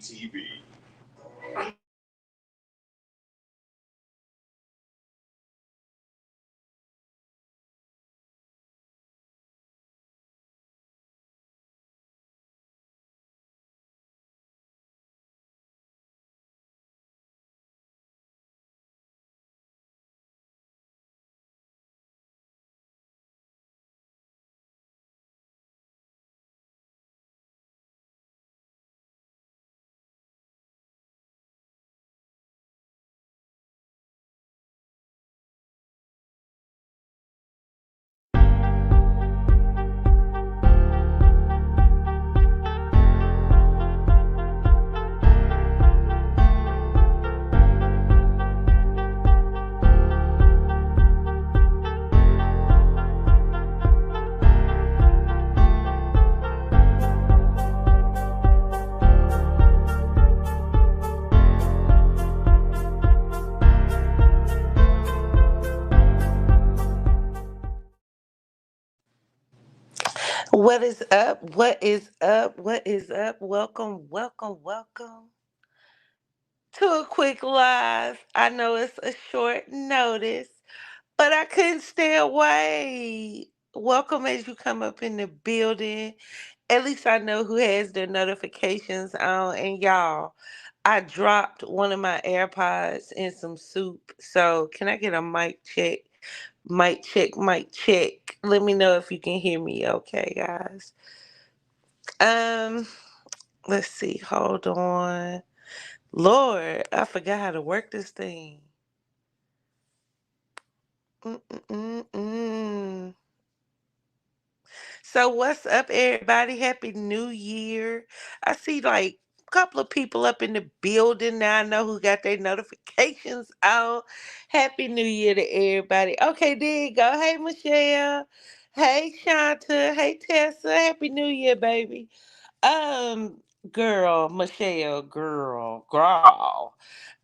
TV. What is up? What is up? What is up? Welcome, welcome, welcome to a quick live. I know it's a short notice, but I couldn't stay away. Welcome as you come up in the building. At least I know who has their notifications on. And y'all, I dropped one of my AirPods in some soup. So, can I get a mic check? Mic check, mic check. Let me know if you can hear me okay, guys. Um, let's see. Hold on. Lord, I forgot how to work this thing. Mm-mm-mm-mm. So what's up, everybody? Happy New Year. I see like a couple of people up in the building now. I know who got their notifications on. Happy New Year to everybody. Okay, there you go. Hey, Michelle. Hey, Shanta. Hey, Tessa. Happy New Year, baby. Um, girl, Michelle, girl.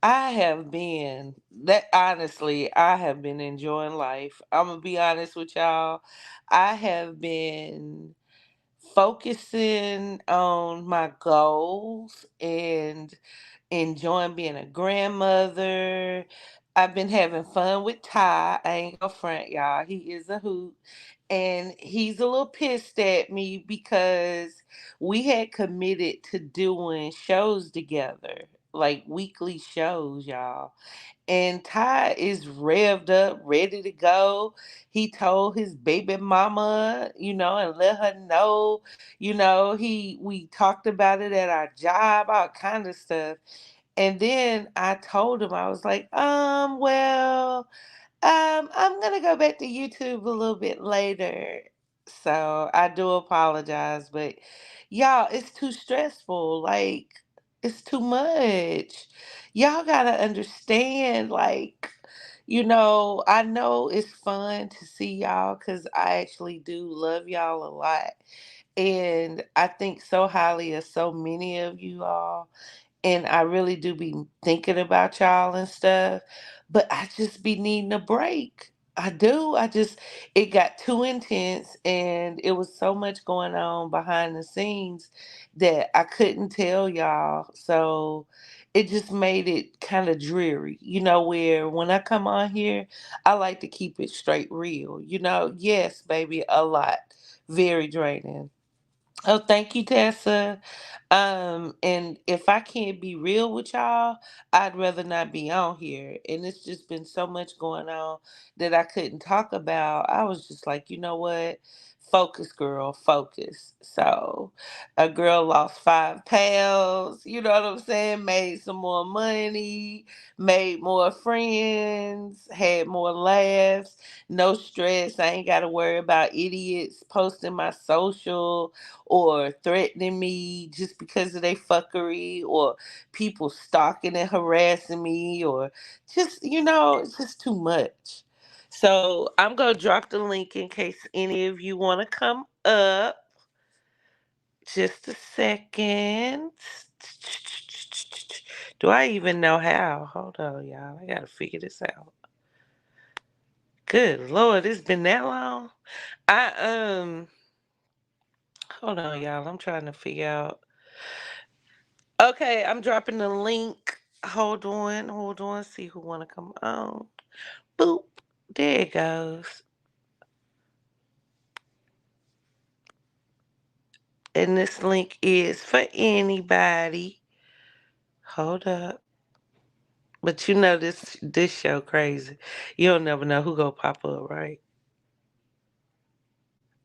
I have been that honestly, I have been enjoying life. I'm gonna be honest with y'all. I have been focusing on my goals and enjoying being a grandmother. I've been having fun with Ty. I ain't gonna front y'all. He is a hoot. And he's a little pissed at me because we had committed to doing shows together, like weekly shows, y'all. And Ty is revved up, ready to go. He told his baby mama, and let her know, he we talked about it at our job, all kind of stuff. And then I told him, I was like, well, I'm gonna go back to YouTube a little bit later. So I do apologize, but y'all, it's too stressful. Like, it's too much. Y'all gotta understand, like, I know it's fun to see y'all because I actually do love y'all a lot. And I think so highly of so many of you all, and I really do be thinking about y'all and stuff, but I just be needing a break. I do. It got too intense and it was so much going on behind the scenes that I couldn't tell y'all. So it just made it kind of dreary, where when I come on here, I like to keep it straight real. Yes, baby, a lot. Very draining. Oh, thank you, Tessa. And if I can't be real with y'all, I'd rather not be on here. And it's just been so much going on that I couldn't talk about. I was just like, you know what? Focus, girl, focus. So, a girl lost 5 pounds, you know what I'm saying? Made some more money, made more friends, had more laughs, no stress. I ain't got to worry about idiots posting my social or threatening me just because of their fuckery, or people stalking and harassing me, or just, it's just too much. So I'm going to drop the link in case any of you want to come up. Just a second. Do I even know how? Hold on, y'all. I got to figure this out. Good Lord, it's been that long. I hold on, y'all. I'm trying to figure out. Okay, I'm dropping the link. Hold on. See who wanna come on. Boop. There it goes. And this link is for anybody. Hold up. But you know this show crazy. You'll never know who gonna pop up, right?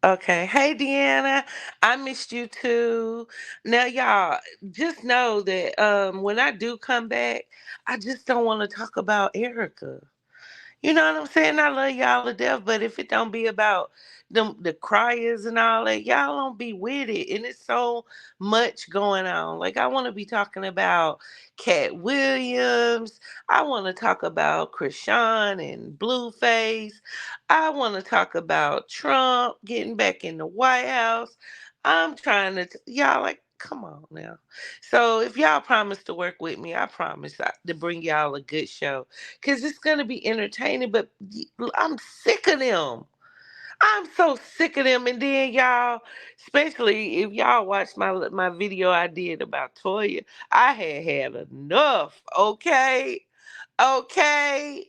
Okay. Hey Deanna. I missed you too. Now y'all just know that when I do come back, I just don't want to talk about Erica. You know what I'm saying? I love y'all to death, but if it don't be about them the criers and all that, y'all don't be with it. And it's so much going on. Like I want to be talking about Cat Williams. I want to talk about Krishan and Blueface. I want to talk about Trump getting back in the White House. I'm trying to y'all like come on now. So if y'all promise to work with me, I promise to bring y'all a good show because it's going to be entertaining. But I'm sick of them. I'm so sick of them. And then y'all, especially if y'all watched my video I did about Toya, I had enough. Okay, okay.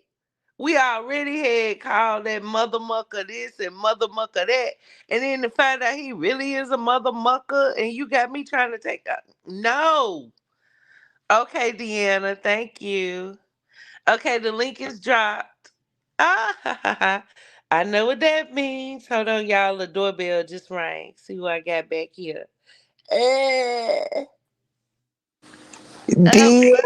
We already had called that mother mucker this and mother mucker that, and then to find out he really is a mother mucker, and you got me trying to take out. No. Okay, Deanna, thank you. Okay, the link is dropped. Ah, ha, ha, ha. I know what that means. Hold on, y'all. The doorbell just rang. See who I got back here. Uh, uh, Dio.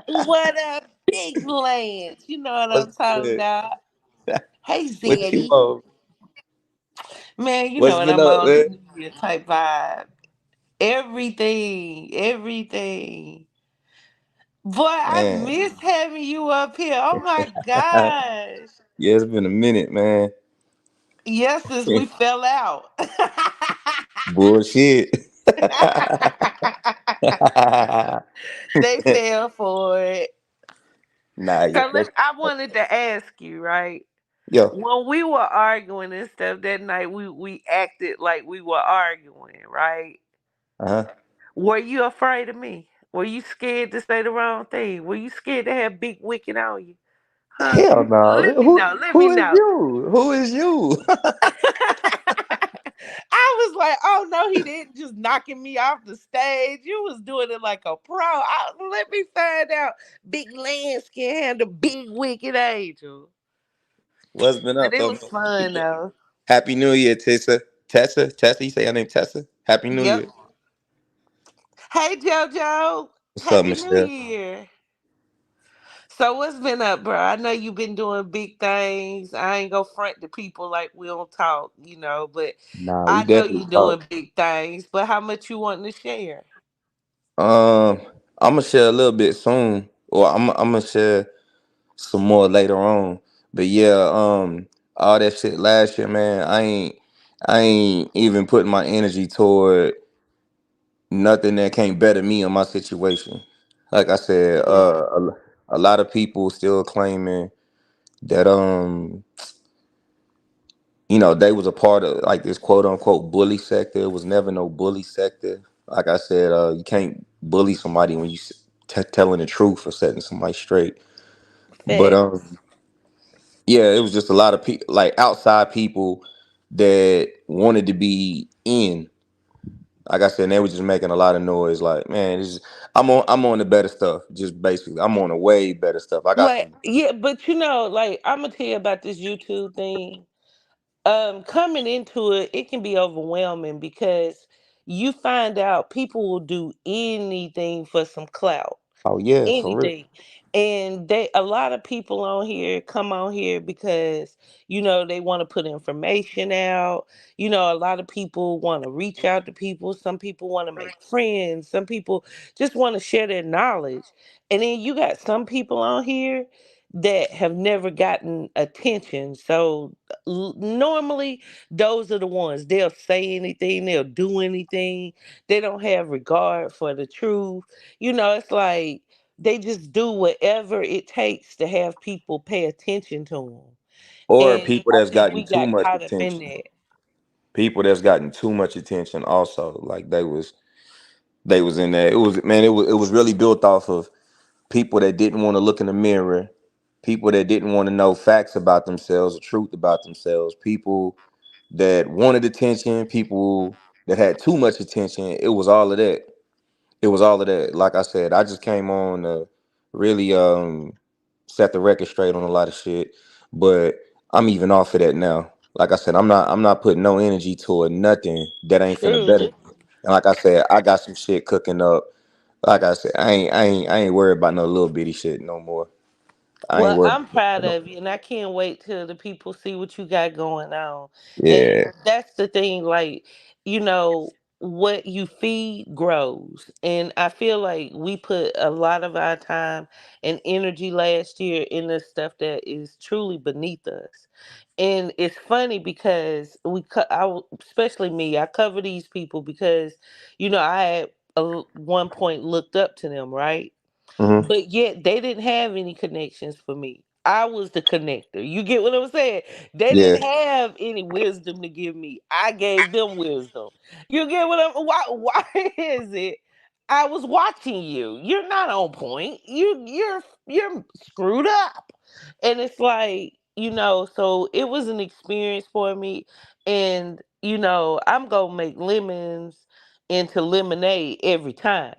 what up, big Lance? You know what What's I'm talking good? about. Hey, What you Zeddy. want? Man, you know What's what been I'm up, on. The man? New Year type vibe. Everything. Everything. Boy, I Man. miss having you up here. Oh my gosh. Yeah, it's been a minute, man. Yes, since we fell out. Bullshit. They fell for it. Nah, yeah, So that's I wanted to ask you, right? yo. When we were arguing and stuff that night, we acted like we were arguing, right? Uh-huh. Were you afraid of me? Were you scared to say the wrong thing? Were you scared to have big wicked on you? Huh? Hell no. Let me know. Let me Who is know. you? Who is you? I was like, oh no, he didn't just knocking me off the stage. You was doing it like a pro. Let me find out. Big Lance can handle big wicked angel. What's been But up it though, was man? fun though. Happy New Year, Tessa. Tessa, you say your name Tessa? Happy New Yep. Year. Hey JoJo. What's up, Happy New Michelle? Year. So what's been up, bro? I know you've been doing big things. I ain't gonna front the people like we don't talk, but Nah, we I know definitely you doing talk. big things. But how much you want to share? Um, I'm gonna share a little bit soon, or I'm gonna share some more later on. But yeah, all that shit last year, man, I ain't even putting my energy toward nothing that can't better me in my situation. Like I said, Yeah. a lot of people still claiming that they was a part of like this quote unquote bully sector. It was never no bully sector. Like I said, you can't bully somebody when you telling the truth or setting somebody straight. But Facts. yeah, it was just a lot of people, like outside people that wanted to be in. Like I said, and they were just making a lot of noise. Like, man, I'm on the better stuff. Just basically, I'm on the way better stuff. I got Like, some. yeah, but like I'm gonna tell you about this YouTube thing. Coming into it, it can be overwhelming because you find out people will do anything for some clout. Oh yeah, for real. Anything. And a lot of people on here come on here because they want to put information out. A lot of people want to reach out to people. Some people want to make friends. Some people just want to share their knowledge. And then you got some people on here that have never gotten attention. So normally those are the ones, they'll say anything, they'll do anything. They don't have regard for the truth. It's like they just do whatever it takes to have people pay attention to them. Or And people I that's think gotten we too got much caught up in attention. that. People that's gotten too much attention also. Like they was in there. It was, man, it was really built off of people that didn't want to look in the mirror, people that didn't want to know facts about themselves, the truth about themselves, people that wanted attention, people that had too much attention. It was all of that. It was all of that. Like I said, I just came on to really set the record straight on a lot of shit. But I'm even off of that now. Like I said, I'm not putting no energy toward nothing that ain't finna better True. me. And like I said, I got some shit cooking up. Like I said, I ain't worried about no little bitty shit no more. I ain't Well, worried I'm about proud that no of you, and I can't wait till the people see what you got going on. more. And Yeah. that's the thing, like, you know, what you feed grows. And I feel like we put a lot of our time and energy last year in the stuff that is truly beneath us. And it's funny because especially me, I cover these people because, I at one point looked up to them, right? Hmm. But yet they didn't have any connections for me. I was the connector. You get what I'm saying? They Yeah. didn't have any wisdom to give me. I gave them wisdom. You get what I'm why is it I was watching you. You're not on point. You're screwed up. And it's like, so it was an experience for me. And I'm gonna make lemons into lemonade every time.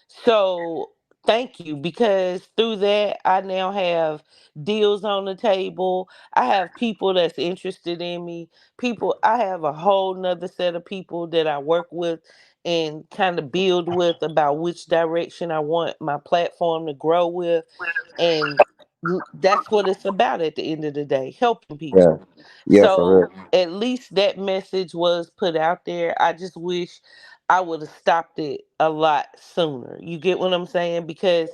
So thank you, because through that I now have deals on the table. I have people that's interested in me. I have a whole nother set of people that I work with and kind of build with about which direction I want my platform to grow with. And that's what it's about at the end of the day, helping Yeah. people. Yeah, for So real. at least that message was put out there. I just wish I would have stopped it a lot sooner. You get what I'm saying? Because,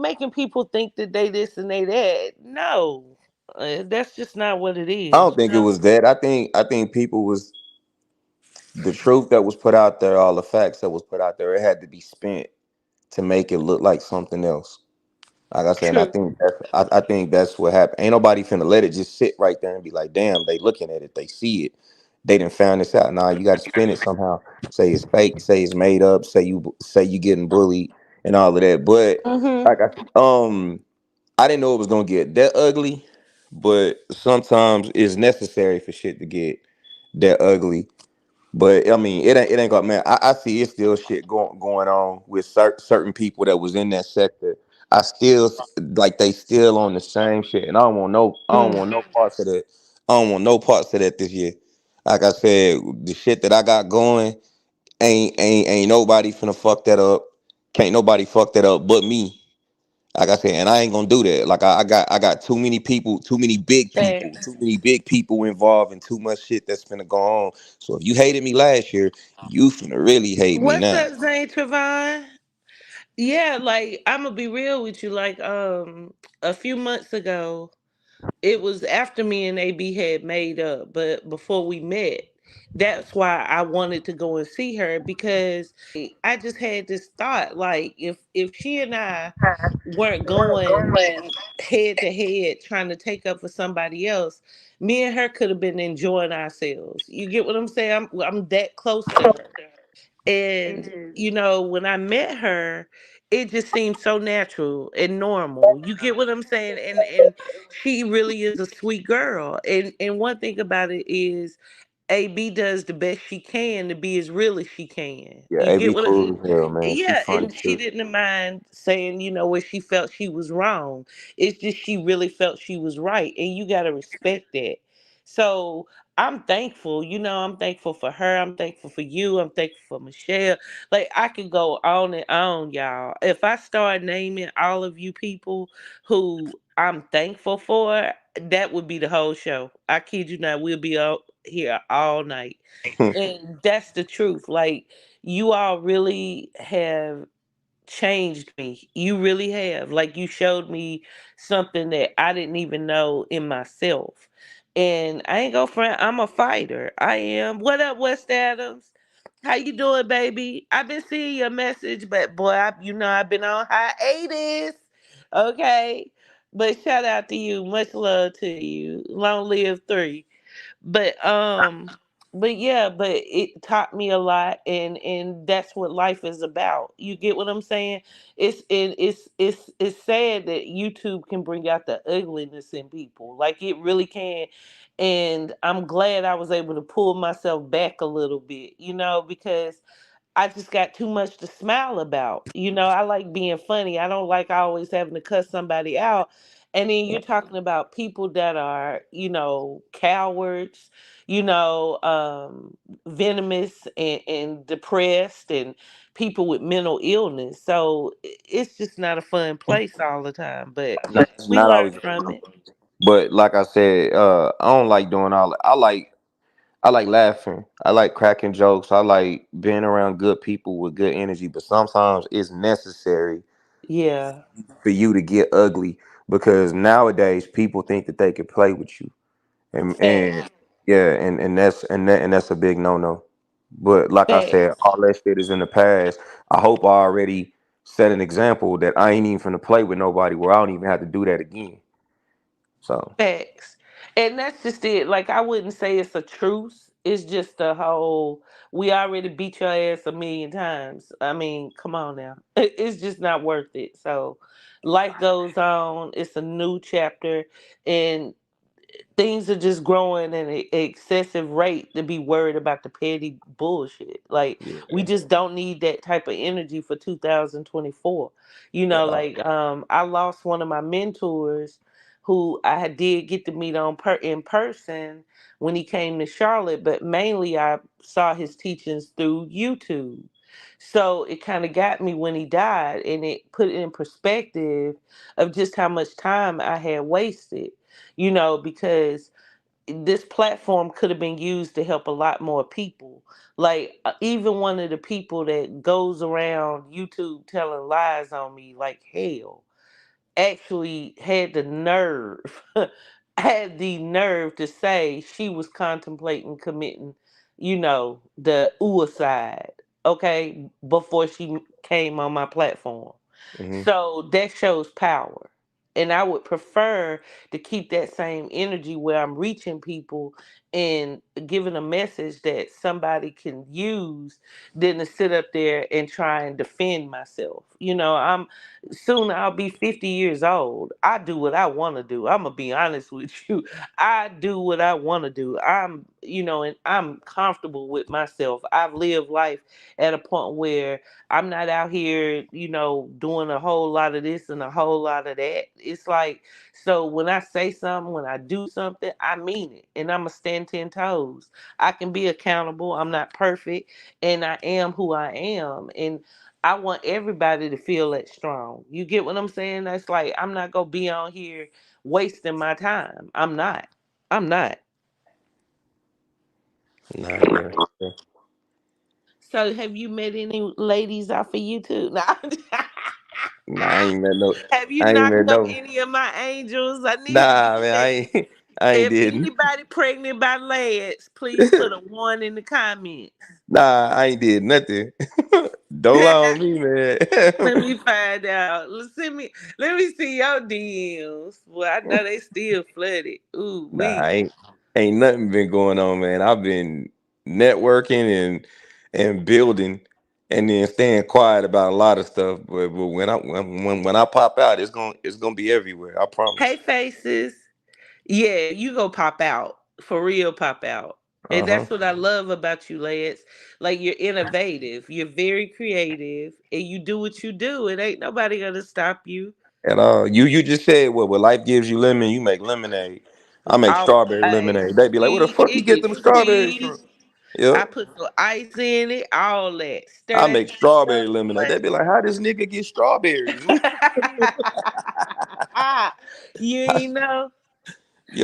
making people think that they this and they that. No, that's just not what it I is, don't think it was that. I think people was the truth that was put out there, all the facts that was put out there, it had to be spent to make it look like something else. Like I said, and I True. think I think that's what happened. Ain't nobody finna let it just sit right there and be like, damn, they looking at it, they see it, they didn't found this out. Nah, you got to spin it somehow. Say it's fake, say it's made up, say you getting bullied and all of that. But Mm-hmm. like I didn't know it was gonna get that ugly, but sometimes it's necessary for shit to get that ugly. But I mean, it ain't got, man. I see it still shit going on with certain people that was in that sector. I still like they still on the same shit, and I don't want no parts of that. I don't want no parts of that this year. Like I said, the shit that I got going ain't nobody finna fuck that up. Can't nobody fuck that up but me. Like I said, and I ain't gonna do that. Like I got too many people, Thanks. too many big people involved, and too much shit that's finna go on. So if you hated me last year, you finna really hate me What's now. up, Zane Trevon? Yeah, like I'm gonna be real with you. Like a few months ago, it was after me and AB had made up, but before we met, that's why I wanted to go and see her, because I just had this thought, like, if she and I weren't going head to head trying to take up for somebody else, me and her could have been enjoying ourselves. You get what I'm saying? I'm that close to her. And when I met her, it just seemed so natural and normal. You get what I'm saying? And she really is a sweet girl. And one thing about it is AB does the best she can to be as real as she can. Yeah, You get AB what cool as hell, man. She yeah, funny and she too. didn't mind saying, where she felt she was wrong. It's just she really felt she was right, and you got to respect that. So I'm thankful. I'm thankful for her. I'm thankful for you. I'm thankful for Michelle. Like, I could go on and on, y'all. If I start naming all of you people who I'm thankful for, that would be the whole show. I kid you not. We'll be out here all night. And that's the truth. Like, you all really have changed me. You really have. Like, you showed me something that I didn't even know in myself. And I ain't go front. I'm a fighter. I am. What up, West Adams? How you doing, baby? I've been seeing your message, but boy, I've been on hiatus. Okay. But shout out to you. Much love to you. Long live three. But But yeah, but it taught me a lot, and that's what life is about. You get what I'm saying? It's sad that YouTube can bring out the ugliness in people, like it really can. And I'm glad I was able to pull myself back a little bit, because I just got too much to smile about. I like being funny. I don't like always having to cuss somebody out. And then you're talking about people that are, cowards, venomous and depressed, and people with mental illness. So it's just not a fun place all the time. But No, it's we not learn always a from fun it. place. But like I said, I don't like doing all that. I like laughing. I like cracking jokes. I like being around good people with good energy. But sometimes it's necessary Yeah. for you to get ugly because nowadays people think that they can play with you. And Facts. yeah, and that's a big no no. But like I said, Facts. all that shit is in the past. I hope I already set an example that I ain't even finna play with nobody where I don't even have to do that again. So Facts. And that's just it. Like, I wouldn't say it's a truce. It's just a whole, we already beat your ass a million times. I mean, come on now. It's just not worth it. So life goes on. It's a new chapter. And things are just growing at an excessive rate to be worried about the petty bullshit. Like, we yeah, just don't need that type of energy for 2024. at all. Like, I lost one of my mentors who I did get to meet in person when he came to Charlotte, but mainly I saw his teachings through YouTube. So it kind of got me when he died, and it put it in perspective of just how much time I had wasted, because this platform could have been used to help a lot more people. Like, even one of the people that goes around YouTube telling lies on me like hell actually had the nerve, had the nerve to say she was contemplating committing, the suicide, okay, before she came on my platform. Hmm. So that shows power. And I would prefer to keep that same energy where I'm reaching people and giving a message that somebody can use than to sit up there and try and defend myself. Soon I'll be 50 years old. I do what I want to do. I'm gonna be honest with you. I do what I want to do. And I'm comfortable with myself. I've lived life at a point where I'm not out here, doing a whole lot of this and a whole lot of that. It's like, so when I say something, when I do something, I mean it. And I'm going to stand 10 toes. I can be accountable. I'm not perfect. And I am who I am. And I want everybody to feel that strong. You get what I'm saying? That's like, I'm not going to be on here wasting my time. I'm not. I'm not. Nah, yeah. Yeah. So have you met any ladies off of YouTube? Nah. Nah, I ain't met no. Have you I ain't knocked met up no. any of my angels? I need to Nah, get man, I that. ain't. I ain't If did. anybody pregnant by legs, please put a one in the comments. Nah, I ain't did nothing. Don't lie on me, man. Let me find out. Let me see your DMs. Well, I know they still flooded. Ooh Nah, wee. ain't nothing been going on, man. I've been networking and building, and then staying quiet about a lot of stuff. But when I pop out, it's gonna be everywhere. I Hey promise. faces. Yeah, you go pop out. For real pop out. Uh And huh. that's what I love about you, Lance. Like, you're innovative, you're very creative, and you do what you do. It ain't nobody gonna stop you. And you just said what? When life gives you lemon, you make lemonade. I make Oh, strawberry hey, lemonade. They be like, "Where the speak fuck you get them English, strawberries please. from?" Yep. I put some ice in it, all that. Stir I that make thing strawberry up, lemonade. boy. They be like, "How this nigga get strawberries?" You ain't know?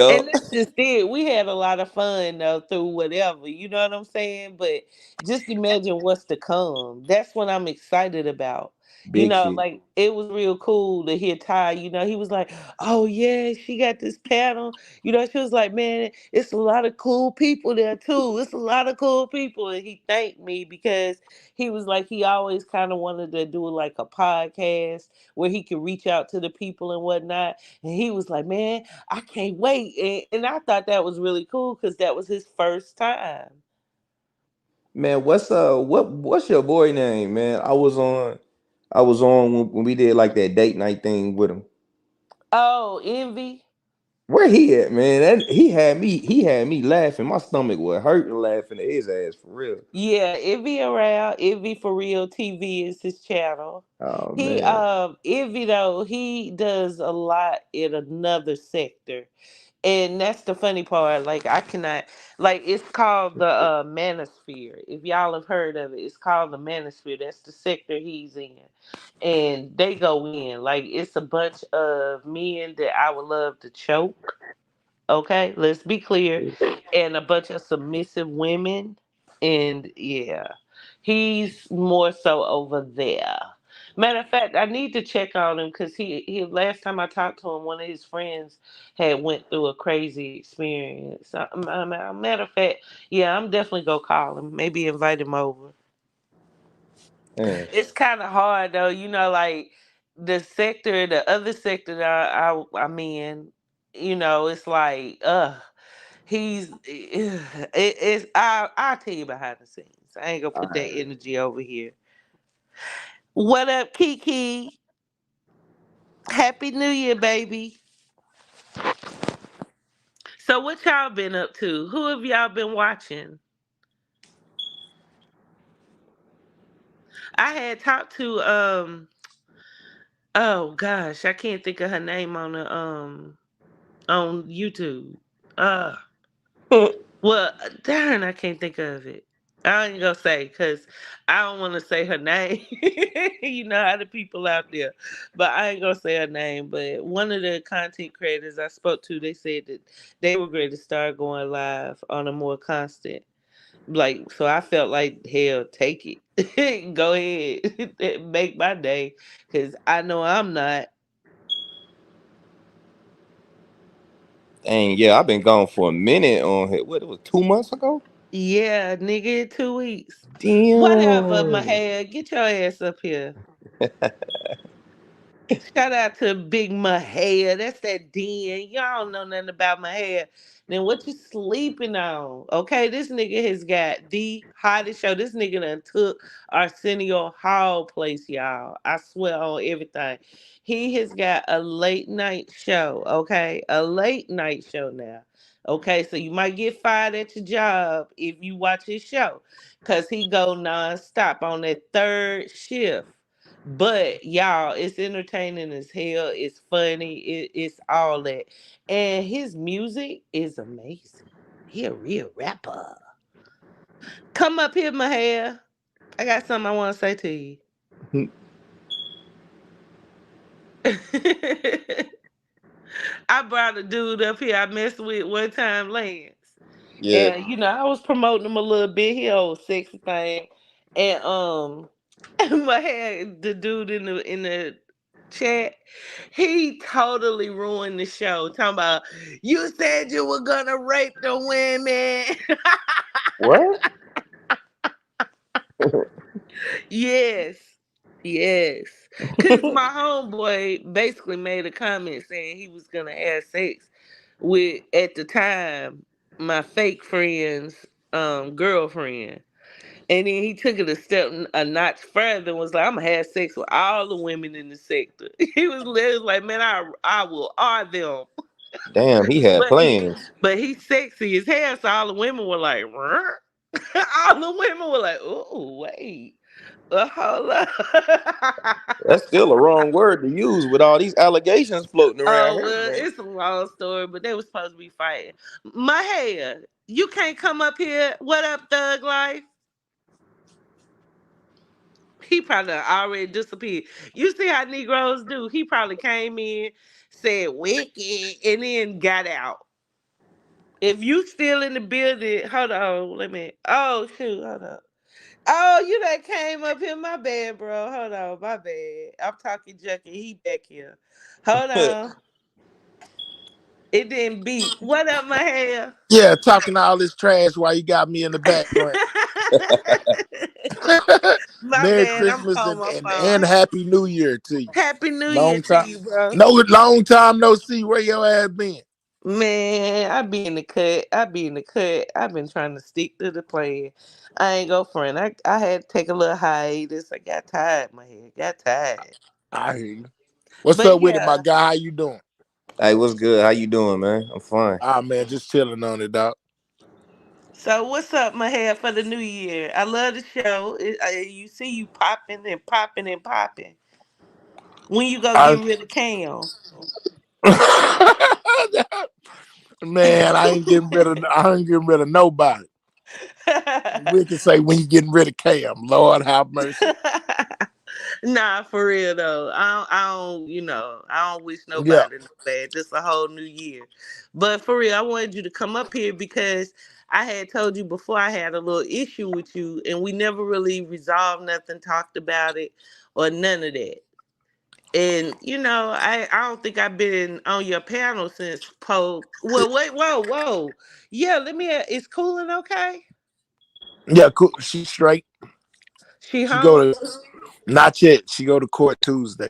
And Yup. that's just it. We had a lot of fun though through whatever, you know what I'm saying? But just imagine what's to come. That's what I'm excited about. Big shit. Like, it was real cool to hear Ty, he was like, "Oh yeah, she got this panel." She was like, "Man, it's a lot of cool people there too. It's a lot of cool people." And he thanked me because he was like, he always kind of wanted to do like a podcast where he could reach out to the people and whatnot. And he was like, "Man, I can't wait." And I thought that was really cool because that was his first time. Man, what's your boy name, man? I was on when we did like that date night thing with him. Oh, Envy. Where he at, man? He had me laughing. My stomach was hurting laughing at his ass for real. Yeah, Envy around. Envy for Real TV is his channel. Oh He man. Envy though, he does a lot in another sector. And that's the funny part. Like I cannot like it's called the Manosphere. If y'all have heard of it, it's called the Manosphere. That's the sector he's in. And they go in. Like it's a bunch of men that I would love to choke. Okay, let's be clear. And a bunch of submissive women. And yeah, he's more so over there. Matter of fact, I need to check on him because he last time I talked to him, one of his friends had went through a crazy experience. Matter of fact, yeah, I'm definitely gonna call him. Maybe invite him over. Man. It's kind of hard though, like the other sector that I'm in. It's like, it's I'll tell you behind the scenes. I ain't gonna All put that right. energy over here. What up, Kiki? Happy New Year, baby. So what y'all been up to? Who have y'all been watching? I had talked to oh gosh, I can't think of her name on YouTube. Uh well, darn, I can't think of it. I ain't gonna say because I don't want to say her name. You know how the people out there, but I ain't gonna say her name. But one of the content creators I spoke to, they said that they were going to start going live on a more constant. Like, so I felt like hell, take it, go ahead, make my day, because I know I'm not. Dang, yeah, I've been gone for a minute on here. What, it was 2 months ago? Yeah, nigga, 2 weeks. Whatever, Damn. Mahad, get your ass up here. Shout out to Big Mahia. That's that den. Y'all don't know nothing about Mahia. Then what you sleeping on? Okay, this nigga has got the hottest show. This nigga done took Arsenio Hall place, y'all. I swear on everything. He has got a late night show. Okay, a late night show now. Okay, so you might get fired at your job if you watch his show, cause he go nonstop on that third shift. But y'all, it's entertaining as hell. It's funny. It's all that. And his music is amazing. He a real rapper. Come up here, my hair. I got something I want to say to you. I brought a dude up here I messed with one time, Lance. Yeah. And I was promoting him a little bit. He old sexy thing. And my head, the dude in the chat, he totally ruined the show. Talking about you said you were gonna rape the women. What? Yes. Yes. Cause my homeboy basically made a comment saying he was gonna have sex with, at the time, my fake friend's girlfriend. And then he took it a notch further and was like, I'm gonna have sex with all the women in the sector. He was literally like, man, I will are them. Damn, he had But plans. but he's sexy as hell, so all the women were like, "Ruh." All the women were like, oh wait. Hold up. That's still a wrong word to use with all these allegations floating around Oh here, well, man. it's a long story, but they were supposed to be fighting. My hair, you can't come up here. What up, Thug Life? He probably already disappeared. You see how Negroes do? He probably came in, said wicked, and then got out. If you still in the building, hold on, let me. Oh shoot, hold on. Oh, you that came up here, my bad, bro. Hold on, my bad. I'm talking junkie. He back here. Hold on. It didn't beep. What up, my hair? Yeah, talking all this trash while you got me in the background. My Merry bad. I'm Christmas on and, my and phone. and Happy New Year to you. Happy New Year Long to time, you, bro. no long time no see. Where your ass been? Man, I be in the cut. I be in the cut. I've been trying to stick to the plan. I ain't go friend. I had to take a little hiatus. I got tired, my head. Got tired. I hear you. What's But up with it, my yeah. guy? How you doing? Hey, what's good? How you doing, man? I'm fine. Ah, man, just chilling on it, dog. So what's up, my head, for the new year? I love the show. You see you popping and popping and popping. When you go I, get rid of Cam? man, I ain't getting rid of nobody. We can say when you getting rid of Cam. Lord have mercy. Nah, for real though. I don't wish Yeah. nobody no bad. Just a whole new year. But for real, I wanted you to come up here because I had told you before I had a little issue with you, and we never really resolved nothing, talked about it, or none of that. And I don't think I've been on your panel since Poke. Well, wait, whoa. Yeah, let me. Is Cooling okay? Yeah, cool. She straight. She She go home? to not yet. She go to court Tuesday.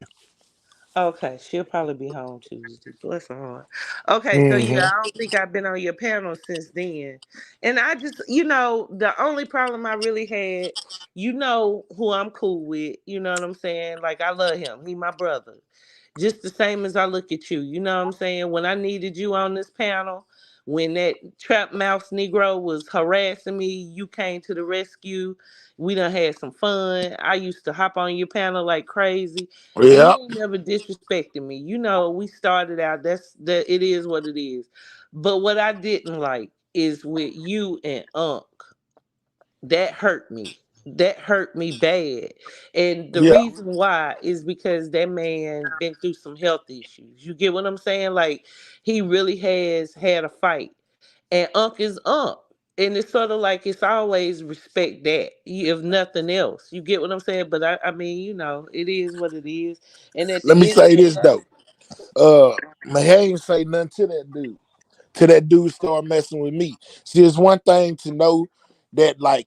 Okay, she'll probably be home Tuesday. Bless her heart. Okay, so Hmm. yeah, I don't think I've been on your panel since then. And I just, the only problem I really had, you know who I'm cool with. You know what I'm saying? Like, I love him. He my brother. Just the same as I look at you. You know what I'm saying? When I needed you on this panel, when that trap mouse Negro was harassing me, you came to the rescue. We done had some fun. I used to hop on your panel like crazy, and you Yeah. ain't never disrespected me. We started out. It is what it is. But what I didn't like is with you and Unc. That hurt me. That hurt me bad. And the Yeah. reason why is because that man been through some health issues. You get what I'm saying? Like, he really has had a fight. And Unc is Unc. And it's sort of like it's always respect that, if nothing else. You get what I'm saying? But I mean, it is what it is. And at Let me the end of say the this day, though. Mahay ain't say nothing to that dude. Till that dude start messing with me. See, it's one thing to know that like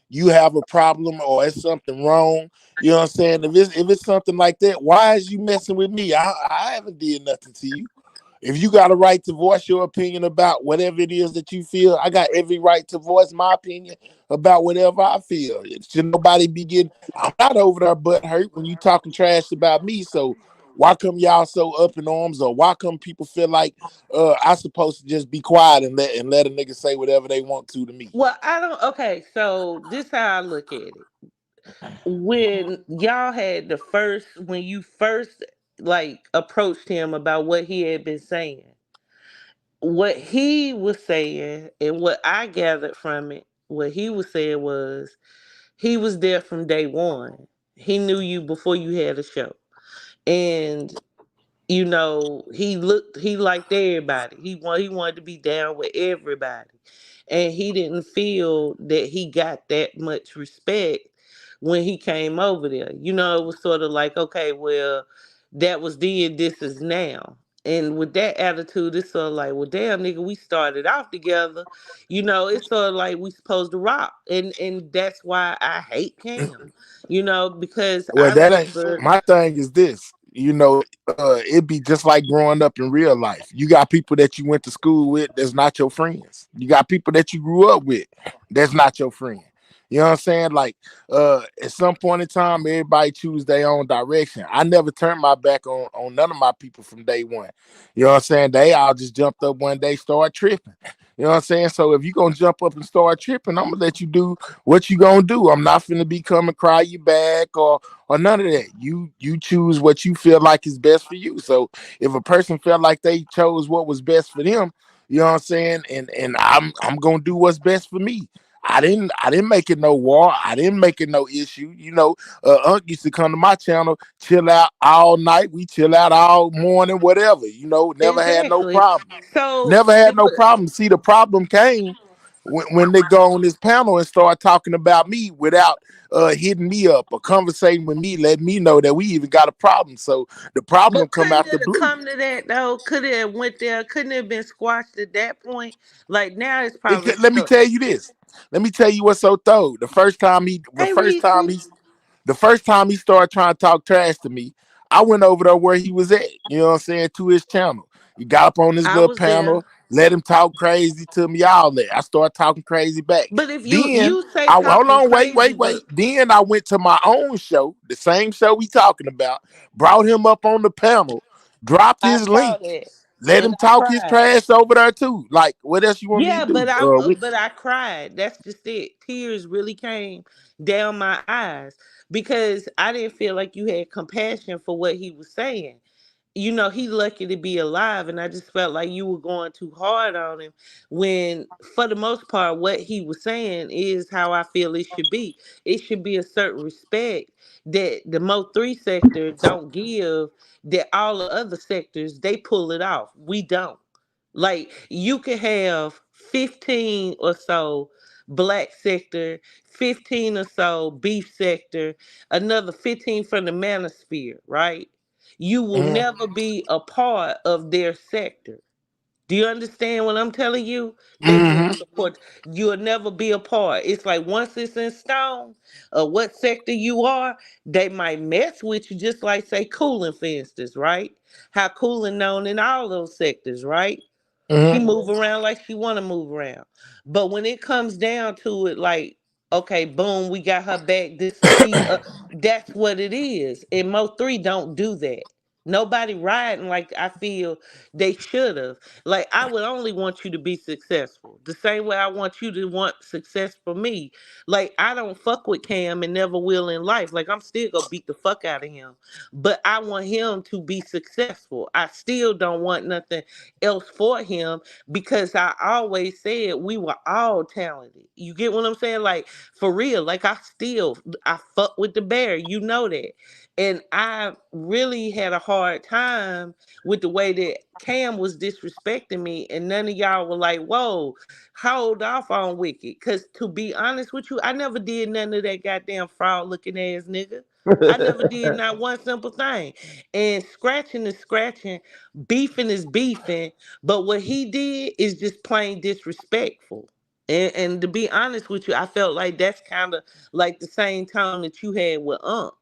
you have a problem or it's something wrong. You know what I'm saying? If it's something like that, why is you messing with me? I haven't did nothing to you. If you got a right to voice your opinion about whatever it is that you feel, I got every right to voice my opinion about whatever I feel. It should nobody be getting. I'm not over there butt hurt when you talking trash about me. So why come y'all so up in arms, or why come people feel like I supposed to just be quiet and let a nigga say whatever they want to me? well, I don't. Okay, so this how I look at it. When y'all had when you first like approached him about what he had been saying, what he was saying and what I gathered from it, what he was saying was he was there from day one. He knew you before you had a show. And he liked everybody. He wanted to be down with everybody. And he didn't feel that he got that much respect when he came over there. It was sort of like, okay, well, that was then, this is now. And with that attitude, it's sort of like, well, damn, nigga, we started off together. It's sort of like we supposed to rock. And that's why I hate Cam. Because Well, I that ain't remember. my thing. Is this? It'd be just like growing up in real life. You got people that you went to school with that's not your friends. You got people that you grew up with that's not your friend. You know what I'm saying? Like, at some point in time, everybody choose their own direction. I never turned my back on none of my people from day one. You know what I'm saying? They all just jumped up one day, start tripping. You know what I'm saying? So if you gonna jump up and start tripping, I'm gonna let you do what you gonna do. I'm not finna be come and cry you back or none of that. You choose what you feel like is best for you. So if a person felt like they chose what was best for them, you know what I'm saying, and I'm gonna do what's best for me. I didn't make it no war. I didn't make it no issue. Unc used to come to my channel, chill out all night. We chill out all morning, whatever. Never had no Exactly. problem. So Never had no problem. See, the problem came when they go on this panel and start talking about me without hitting me up or conversating with me, letting me know that we even got a problem. So the problem but come couldn't out the it have blue. come to that though? Could it have went there? Couldn't it have been squashed at that point? Like, now it's probably Let me stuck. tell you this. Let me tell you what's so thorough. Hey, Reese. The first time he started trying to talk trash to me, I went over there where he was at. You know what I'm saying, to his channel. He got up on his I little was panel. there. Let him talk crazy to me, all that. I start talking crazy back. But if you Then say I hold talking on, crazy, wait. but Then I went to my own show, the same show we talking about, brought him up on the panel, dropped I his saw link, that let and him I talk his cried. trash over there too. Like, what else you want me to Yeah, do? but I cried. That's just it. Tears really came down my eyes because I didn't feel like you had compassion for what he was saying. You know, he lucky to be alive, and I just felt like you were going too hard on him when for the most part what he was saying is how I feel it should be. It should be a certain respect that the Mo 3 sector don't give, that all the other sectors they pull it off. We don't. Like you could have 15 or so black sector, 15 or so beef sector, another 15 from the manosphere, right? You will Mhm, never be a part of their sector. Do you understand what I'm telling you? They just mhm, support. You'll never be a part. It's like once it's in stone, what sector you are, they might mess with you, just like say Cooling, for instance, right? How Cooling known in all those sectors, right? She mhm, move around like she want to move around. But when it comes down to it, like, okay, boom, we got her back. This that's what it is. And Mo 3 don't do that. Nobody riding like I feel they should have. Like I would only want you to be successful. The same way I want you to want success for me. Like I don't fuck with Cam and never will in life. Like I'm still gonna beat the fuck out of him. But I want him to be successful. I still don't want nothing else for him because I always said we were all talented. You get what I'm saying? Like for real. Like I fuck with the bear. You know that. And I really had a hard time with the way that Cam was disrespecting me, and none of y'all were like, "Whoa, hold off on Wicked." Cause to be honest with you, I never did none of that goddamn fraud looking ass nigga. I never did not one simple thing. And scratching is scratching, beefing is beefing, but what he did is just plain disrespectful. And to be honest with you, I felt like that's kind of like the same tone that you had with Unc.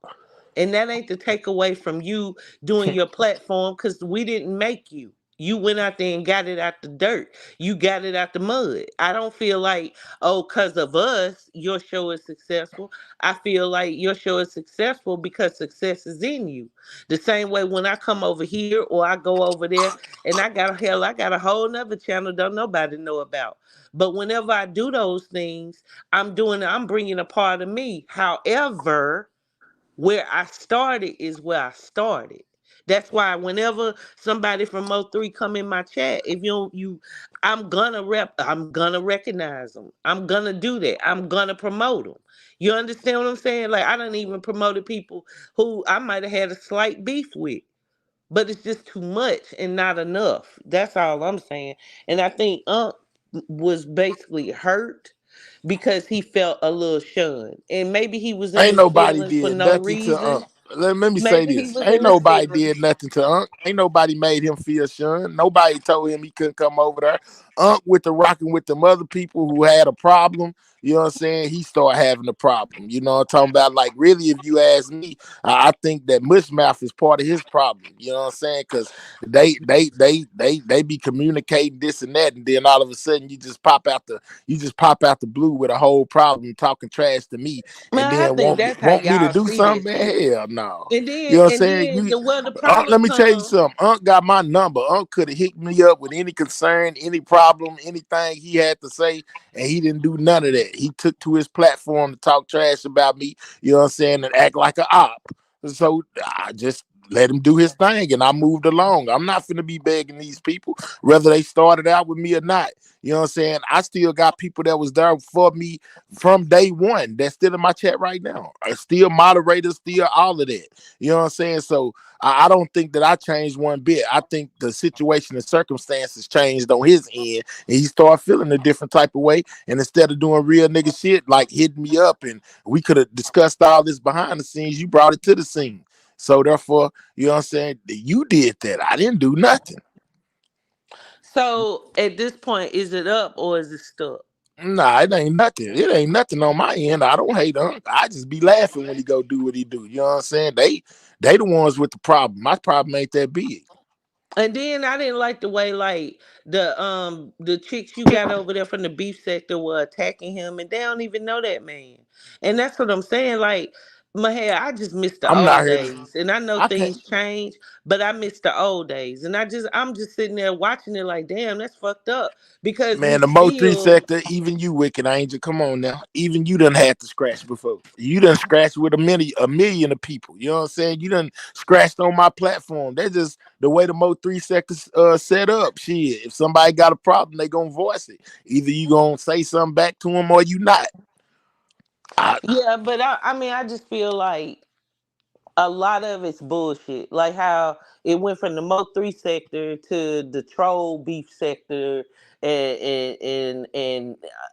And that ain't to take away from you doing your platform because we didn't make you. You went out there and got it out the dirt. You got it out the mud. I don't feel like, oh, because of us, your show is successful. I feel like your show is successful because success is in you. The same way when I come over here or I go over there and I got a whole nother channel don't nobody know about. But whenever I do those things, I'm bringing a part of me. However, where I started is where I started. That's why whenever somebody from Mo 3 come in my chat, if you don't, I'm gonna recognize them. I'm gonna do that. I'm gonna promote them. You understand what I'm saying? Like I don't even promoted people who I might have had a slight beef with, but it's just too much and not enough. That's all I'm saying. And I think Unc was basically hurt because he felt a little shunned. And maybe he was in Ain't his nobody feelings for did no nothing to reason. let me say Maybe he this. was Ain't in his nobody feelings. did nothing to Unc. Ain't nobody made him feel shunned. Nobody told him he couldn't come over there. Unc with the rocking with them other people who had a problem. You know what I'm saying? He started having a problem. You know what I'm talking about? Like, really, if you ask me, I think that Mushmouth is part of his problem. You know what I'm saying? Because they be communicating this and that, and then all of a sudden you just pop out the blue with a whole problem talking trash to me, and Man, I then think that's how want me to y'all do see that something, shit. man? Hell no. And You then know what I'm and saying? then the where the Unc, problem let me tell you come. something. Unc got my number. Unc could have hit me up with any concern, any problem, anything he had to say, and he didn't do none of that. He took to his platform to talk trash about me, you know what I'm saying, and act like an op. So I just let him do his thing, and I moved along. I'm not finna be begging these people, whether they started out with me or not. You know what I'm saying? I still got people that was there for me from day one that's still in my chat right now. Still moderators, still all of that. You know what I'm saying? So I don't think that I changed one bit. I think the situation and circumstances changed on his end, and he started feeling a different type of way. And instead of doing real nigga shit, like hitting me up, and we could have discussed all this behind the scenes, you brought it to the scene. So therefore, you know what I'm saying? You did that. I didn't do nothing. So at this point, is it up or is it stuck? Nah, it ain't nothing. It ain't nothing on my end. I don't hate him. I just be laughing when he go do what he do. You know what I'm saying? They the ones with the problem. My problem ain't that big. And then I didn't like the way like the chicks you got over there from the beef sector were attacking him, and they don't even know that man. And that's what I'm saying. Like, my hair, I just miss the I'm not old here to. days, and I know I can't. things change, but I miss the old days, and I'm just sitting there watching it like, damn, that's fucked up because we Man, the Mo three still. sector, even you, Wicked Angel, come on now. Even you done had to scratch before. You done scratched with a million of people. You know what I'm saying? You done scratched on my platform. That's just the way the Mo three sector set up. Shit, if somebody got a problem, they gonna voice it. Either you gonna say something back to them or you not. I, Yeah, but I mean, I just feel like a lot of it's bullshit. Like how it went from the Mo three sector to the troll beef sector, and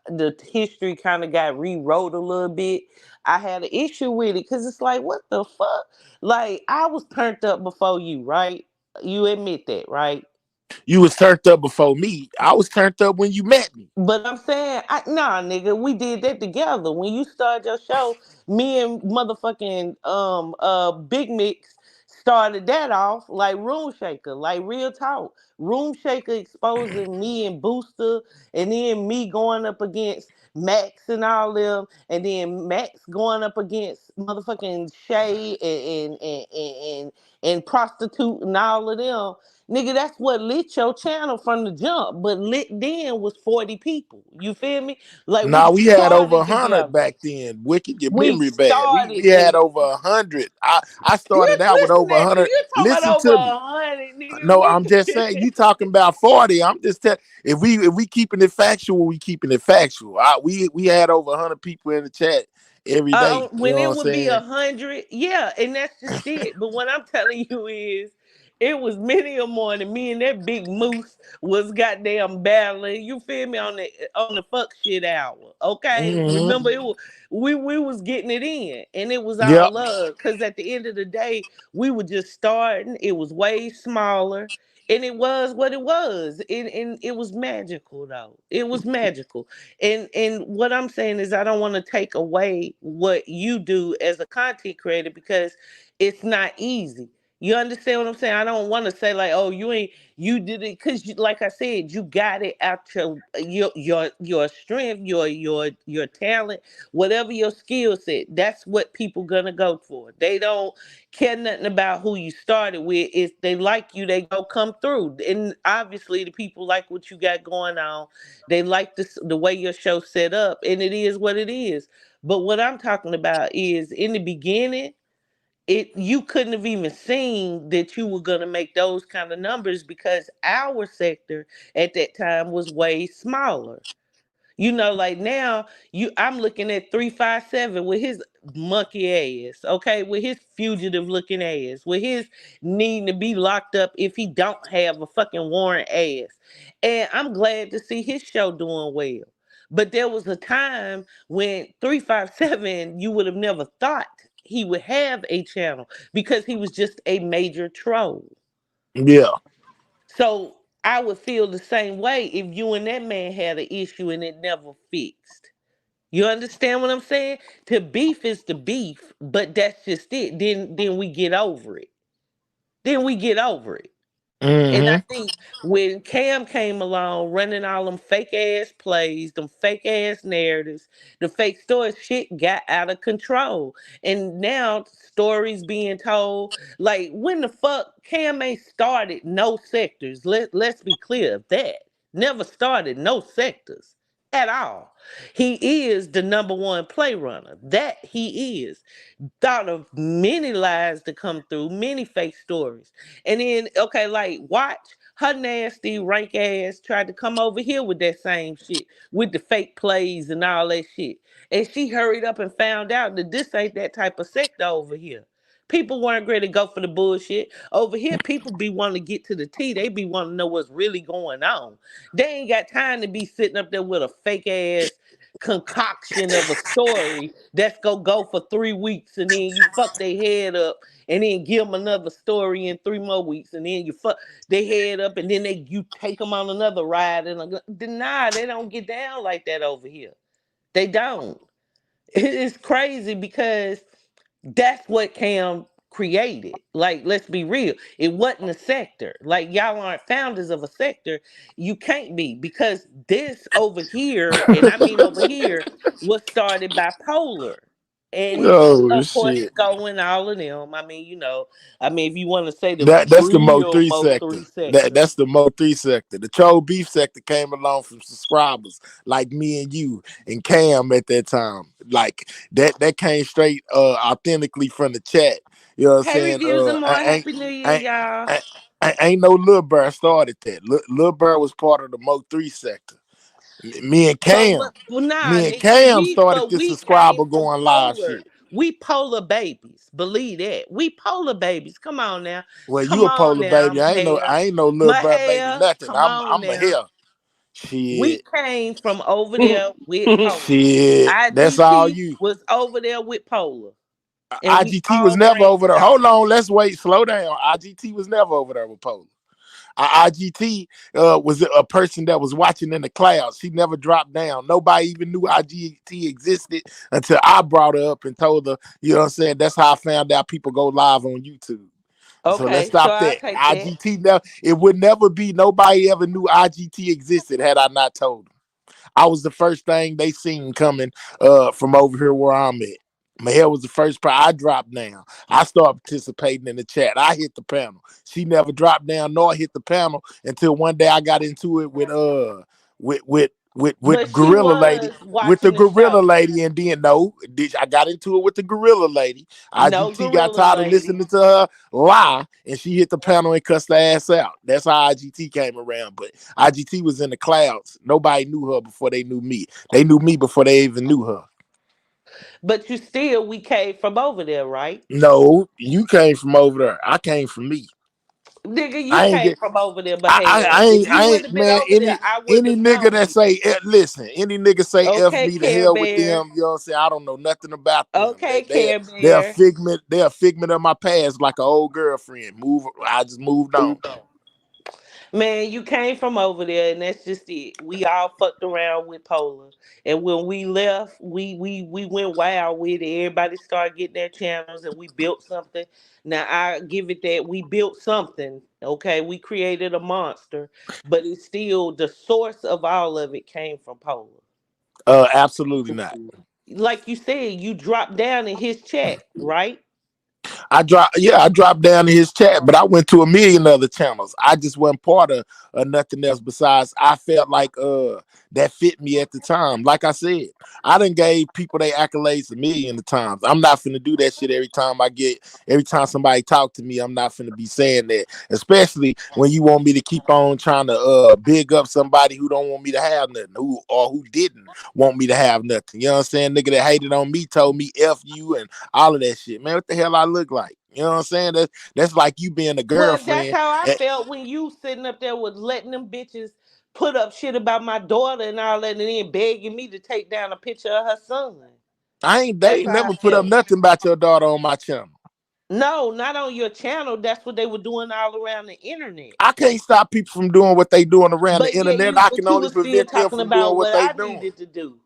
the history kind of got rewrote a little bit. I had an issue with it because it's like, what the fuck? Like I was turned up before you, right? You admit that, right? you was turned up before me. I was turned up when you met me. But I'm saying, nah, nigga, we did that together. When you started your show, me and motherfucking Big Mix started that off like Room Shaker, like real talk. Room Shaker exposing me and Booster, and then me going up against Max and all them, and then Max going up against motherfucking Shay and Prostitute and all of them. Nigga, that's what lit your channel from the jump. But lit then was 40 people. You feel me? Like we Nah, we had over started 100 together. back then. Wicked, your We memory bad. We started had together. over 100. I You started out with listen over at you. 100. You talking about Listen over to me. 100, nigga. No, I'm just saying. You talking about 40? I'm just telling. If we keeping it factual, we keeping it factual. We had over 100 people in the chat every day. You When know what it I'm would be saying? 100, yeah, and that's just it. But what I'm telling you is, it was many a morning. Me and that big moose was goddamn battling. You feel me on the fuck shit hour? Okay, Hmm. remember we was getting it in, and it was all Yep. love. Cause at the end of the day, we were just starting. It was way smaller. And it was what it was. And it was magical though. It was magical. And what I'm saying is I don't want to take away what you do as a content creator because it's not easy. You understand what I'm saying? I don't want to say like, oh, you did it because you, like I said, you got it out your strength, your talent, whatever your skill set. That's what people gonna go for. They don't care nothing about who you started with. If they like you, they go come through. And obviously, the people like what you got going on. They like the way your show set up, and it is what it is. But what I'm talking about is in the beginning, it you couldn't have even seen that you were gonna make those kind of numbers because our sector at that time was way smaller. You know, like now, I'm looking at 357 with his monkey ass, okay, with his fugitive looking ass, with his needing to be locked up if he don't have a fucking warrant ass. And I'm glad to see his show doing well. But there was a time when 357, you would have never thought he would have a channel because he was just a major troll. Yeah. So I would feel the same way if you and that man had an issue and it never fixed. You understand what I'm saying? To beef is the beef, but that's just it. Then we get over it. Then we get over it. And I Hmm. think when Cam came along running all them fake ass plays, them fake ass narratives, the fake stories, shit got out of control. And now stories being told, like when the fuck Cam ain't started no sectors. Let's be clear of that. Never started no sectors at all. He is the number one play runner. That he is thought of many lies to come through, many fake stories. And then, okay, like watch her nasty rank ass tried to come over here with that same shit, with the fake plays and all that shit. And she hurried up and found out that this ain't that type of sector over here. People weren't ready to go for the bullshit. Over here, people be wanting to get to the tea. They be wanting to know what's really going on. They ain't got time to be sitting up there with a fake ass concoction of a story that's gonna go for 3 weeks and then you fuck their head up and then give them another story in 3 more weeks and then you fuck their head up and then you take them on another ride and nah, they don't get down like that over here. They don't. It's crazy because that's what Cam created. Like, let's be real. It wasn't a sector. Like, y'all aren't founders of a sector. You can't be, because this over here, and I mean over here, was started by Polar. And Oh of course, shit. Sco and all of them. I mean, if you want to say the That's the Mo real three Mo sector. 3 sector. That's the Mo three sector. The Troll Beef sector came along from subscribers like me and you and Cam at that time. Like that came straight authentically from the chat. You know what I'm Hey, saying? reviews and more. Happy New Year, Ain't, y'all. ain't no Lil Burr started that. Lil Burr was part of the Mo three sector. Me and But Cam, what? Well, nah, me and nigga, Cam started this we came subscriber from going live Polar. shit. We Polar babies. Believe that. We Polar babies. Come on now. Well, you Come a on polar now, baby. Mahair. I ain't no Lil Burr baby Mahair, nothing. come on I'm a now. here. We Shit. came from over there with Polar. Shit. That's all IGT you. was over there with Polar. And we IGT was all never over branched there. off. Hold on, let's wait. Slow down. IGT was never over there with Polar. IGT was a person that was watching in the clouds. She never dropped down. Nobody even knew IGT existed until I brought her up and told her, you know what I'm saying? That's how I found out people go live on YouTube. So let's Okay, so stop I'll that. take that. IGT now, it would never be, nobody ever knew IGT existed had I not told them. I was the first thing they seen coming from over here where I'm at. Mahel was the first part. I dropped down. I started participating in the chat. I hit the panel. She never dropped down nor hit the panel until one day I got into it with But she Gorilla Lady, was with the watching the Gorilla show. Lady, and then no, I got into it with the Gorilla Lady. No IGT got gorilla tired of lady. listening to her lie, and she hit the panel and cussed her ass out. That's how IGT came around. But IGT was in the clouds. Nobody knew her before they knew me. They knew me before they even knew her. But we came from over there, right? No, you came from over there. I came from me. Nigga, you I ain't came get. from over there, but hell, if I you ain't, wouldn't have been man. over there, I wouldn't Any have nigga known that you. say, listen, any nigga say f Okay, me to Care hell with Bear. them. You know what I'm saying? I don't know nothing about them. Okay, Care They're a Bear. figment. They're a figment of my past, like an old girlfriend. I just moved on. Man, you came from over there, and that's just it. We all fucked around with Polar, and when we left, we went wild with it. Everybody started getting their channels, and we built something. Now I give it that we built something. Okay, we created a monster, but it's still the source of all of it came from Polar. Absolutely not. Like you said, you dropped down in his chat, right? I dropped down in his chat, but I went to a million other channels. I just wasn't part of nothing else besides I felt like that fit me at the time. Like I said, I done gave people their accolades a million of times. I'm not finna do that shit every time somebody talk to me, I'm not finna be saying that. Especially when you want me to keep on trying to big up somebody who don't want me to have nothing, who didn't want me to have nothing. You know what I'm saying? Nigga that hated on me told me F you and all of that shit. Man, what the hell I look like? You know what I'm saying? That's like you being a Well, that's girlfriend. how I felt when you sitting up there with letting them bitches put up shit about my daughter and all that, and then begging me to take down a picture of her son. They That's ain't how I never put up felt. nothing about your daughter on my channel. No, not on your channel. That's what they were doing all around the internet. I can't stop people from doing what they doing around the But yeah, internet. I but can you only were still prevent them talking from doing about what what they I doing. needed to do.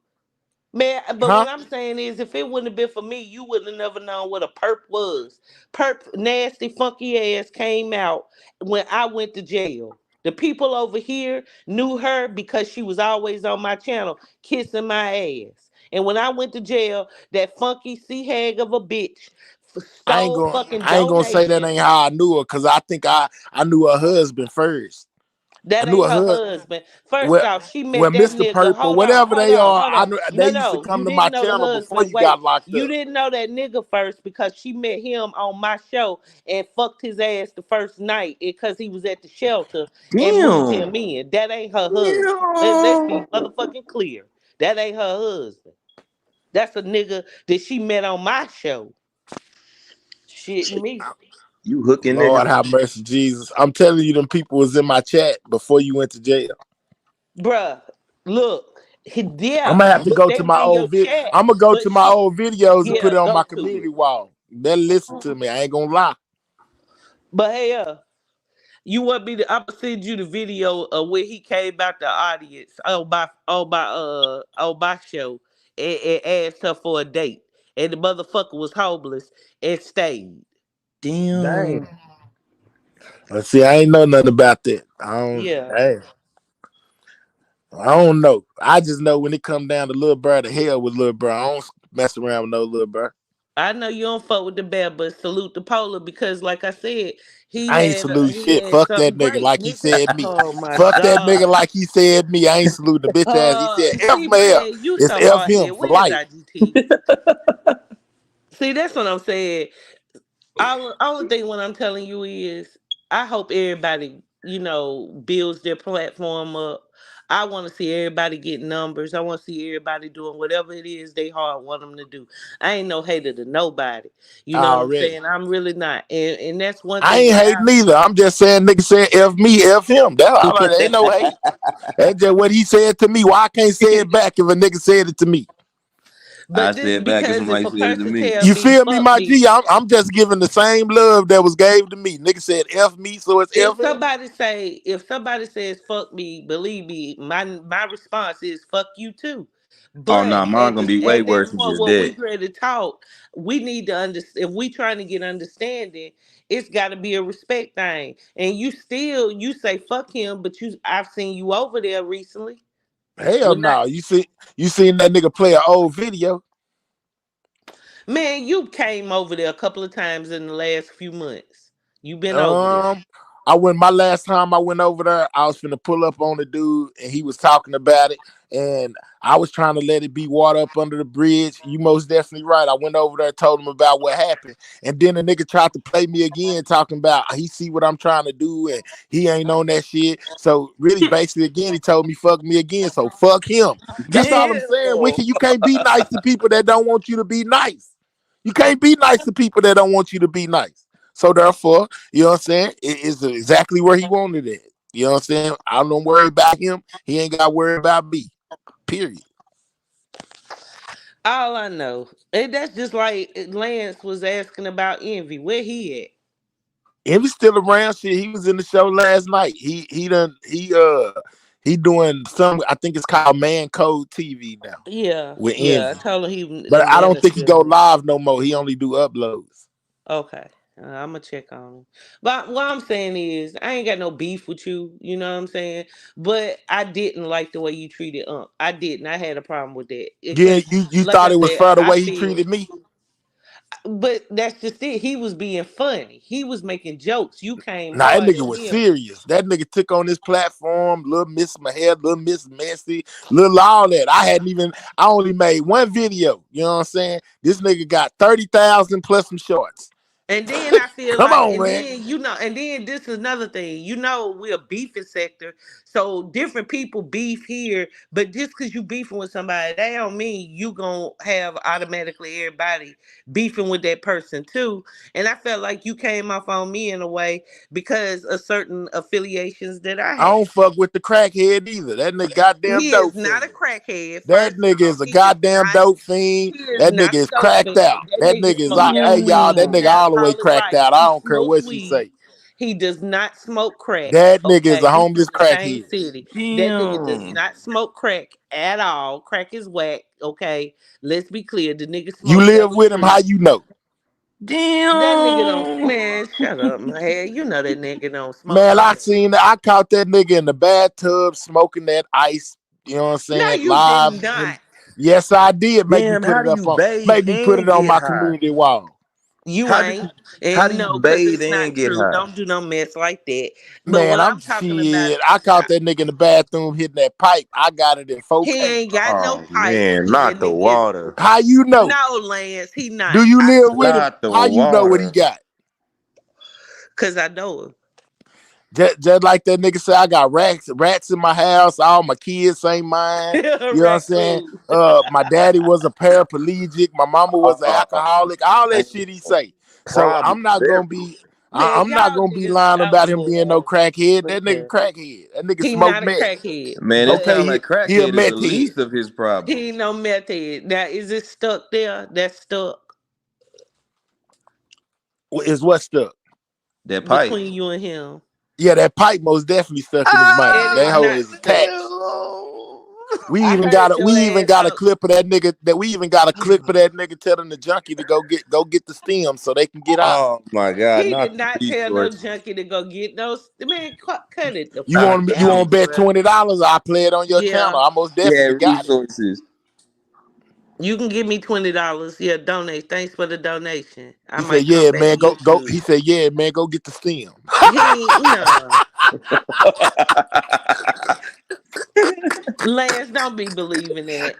Man, but Huh? what I'm saying is, if it wouldn't have been for me, you wouldn't have never known what a perp was. Perp, nasty, funky ass came out when I went to jail. The people over here knew her because she was always on my channel kissing my ass. And when I went to jail, that funky sea hag of a bitch stole fucking I ain't gonna say that donations. ain't how I knew her, because I think I knew her husband first. I That knew ain't her her husband. husband. First Well, off, she well, met that Mr. nigga. Perp or Hold on, whatever hold they on, are, hold on. they No, used to no, you come to my didn't know the channel before husband. you Wait, got locked you up. didn't know that nigga first because she met him on my show and fucked his ass the first night because he was at the shelter and moved Damn. him in. That ain't her husband. Let's be Damn. motherfucking clear. That ain't her husband. That's a nigga that she met on my show. Shitting me. You hooking that Lord have mercy, Jesus. I'm telling you, them people was in my chat before you went to jail. Bruh, look. I'm Yeah, gonna have to go they to was my in your old chat, I'm gonna go but to my she, old videos and put yeah, it on my go to community it. wall. Better listen to me. I ain't gonna lie. But hey, you want me to? I'm gonna send you the video of where he came out the audience on my show and asked her for a date, and the motherfucker was homeless and stayed. Damn. Dang. Let's see, I ain't know nothing about that. I don't. Yeah. Hey, I don't know. I just know when it come down to Lil Bro, the hell with Lil Bro. I don't mess around with no Lil Bro. I know you don't fuck with the bear, but salute the polar because, like I said, I ain't salute he shit. had Fuck that something nigga great, like he nigga. said me. Oh my Fuck that nigga god. like he said me. I ain't saluting the bitch ass. He said F See, me up. man, you It's so F hard him head. for Where's life. IGT? See, that's what I'm saying. Only thing what I'm telling you is I hope everybody, builds their platform up. I want to see everybody get numbers. I want to see everybody doing whatever it is they hard want them to do. I ain't no hater to nobody. You know what I'm Already. saying? I'm really not. And that's one I thing ain't what hating either. I'm just saying nigga saying F me, F him. That all right. Ain't no hate. That's just what he said to me. Why I can't say it back if a nigga said it to me? I But this said back if because if somebody a said it to person me. tell You me feel me, fuck my me, G? I'm just giving the same love that was gave to me. Nigga said F me, so it's F him. if somebody says fuck me, believe me, my response is fuck you too. Oh But no, mine gonna be way at that worse than point just when we that. ready to talk, we need to understand. If we trying to get understanding, it's got to be a respect thing. And you say fuck him, but I've seen you over there recently. Hell We're not, no. You seen that nigga play an old video? man. You came over there a couple of times in the last few months. You been over there. Um, I went my last time I went over there, I was finna pull up on the dude and he was talking about it. And I was trying to let it be water up under the bridge. You most definitely right. I went over there, told him about what happened. And then the nigga tried to play me again, talking about he see what I'm trying to do and he ain't on that shit. So really basically again, he told me fuck me again. So fuck him. That's all I'm saying. Damn. Wiki, you can't be nice to people that don't want you to be nice. You can't be nice to people that don't want you to be nice. So therefore, you know what I'm saying? It is exactly where he wanted it. You know what I'm saying? I don't worry about him. He ain't got to worry about me. Period. All I know, and that's just like Lance was asking about Envy. Where he at? If he's still around, shit, he was in the show last night. He doing some. I think it's called Man Code TV now Yeah, with yeah. I Envy. told him he But I don't Atlanta think he still. go live no more. He only do uploads. Okay, I'm gonna check on him. But what I'm saying is, I ain't got no beef with you. You know what I'm saying? But I didn't like the way you treated Unc. I didn't. I had a problem with that Yeah, because, you like thought I it was said, fair the I way he feel. treated me? But that's just it. He was being funny. He was making jokes. You came Nah, that hard nigga at was him. serious. That nigga took on this platform, little Miss My Hair, little Miss Messy, little all that. I only made one video. You know what I'm saying? This nigga got 30,000 plus some shorts. And then I feel Come like, on, man. and then this is another thing. We're a beefing sector, so different people beef here. But just because you beefing with somebody, that don't mean you gonna have automatically everybody beefing with that person too. And I felt like you came off on me in a way because of certain affiliations that I I have. don't fuck with the crackhead either. That nigga goddamn He is dope not a fiend. crackhead. That First nigga off, is a goddamn dope fiend. he is That not nigga a is dope cracked fiend. out. That That nigga nigga is smoke hey y'all, that alcohol. nigga Now all the way call it cracked right. out. I He don't care smokes what she weed. say. He does not smoke crack. That nigga is Okay, a this is homeless the same crackhead. city. That nigga does Damn. not smoke crack at all. Crack is whack. Okay, let's be clear. The nigga You smoked live hella with him, how trees. you know? That nigga don't. Damn. Man, shut up, man. You know that nigga don't smoke Man, no I crack. seen I caught that nigga in the bathtub smoking that ice, you know what I'm No, saying? you did Live. not. And yes, I did. Damn, how do you bathe Make me put it and on get my high? community wall. You How do ain't. how And do you no, because bathe it's and not get true. high? Don't do no mess like that. But Man, what I'm I'm talking about shit. I is, caught that nigga in the bathroom hitting that pipe. I got it in he 4K. ain't got no Oh pipe man, because that not the nigga is. water. How you know? No, Lance, he Do not. you I live with swear. him? Not the How you know what he water. got? Because I know him. Just like that nigga said, I got rats in my house. All my kids ain't mine. You know what I'm saying? Raccoon. My daddy was a paraplegic. My mama was an Uh, alcoholic. All that shit he say. So probably I'm not very. gonna be. Man, I'm not y'all gonna be niggas, lying I'm about him going being no on. crackhead. That nigga Listen, crackhead. That nigga he smoke not a meth. crackhead, Man, it but Okay, sounds like he a crackhead is the meth head. least of his he problems. ain't no meth head. Now, is it stuck there? That's stuck Is what stuck? That pipe. between you and him. Yeah, that pipe most definitely stuck in his It mind. is That hoe Ah, not is stuck. attached. damn. I heard your we even ass got a out. clip of that nigga that we even got a clip of that nigga telling the junkie to go get the stem so they can get out. Oh my God, He not did the not tell no resources. junkie to go get those. Man, cut it the You fuck want out, to bet bro. $20? I play it on your channel. Yeah, I most He definitely had got it. resources. you can give me $20. Yeah, donate. Thanks for the donation. I He said, might come "Yeah, back to man, go." YouTube. He said, "Yeah, man, go get the stem." He no. Lance, don't be believing that.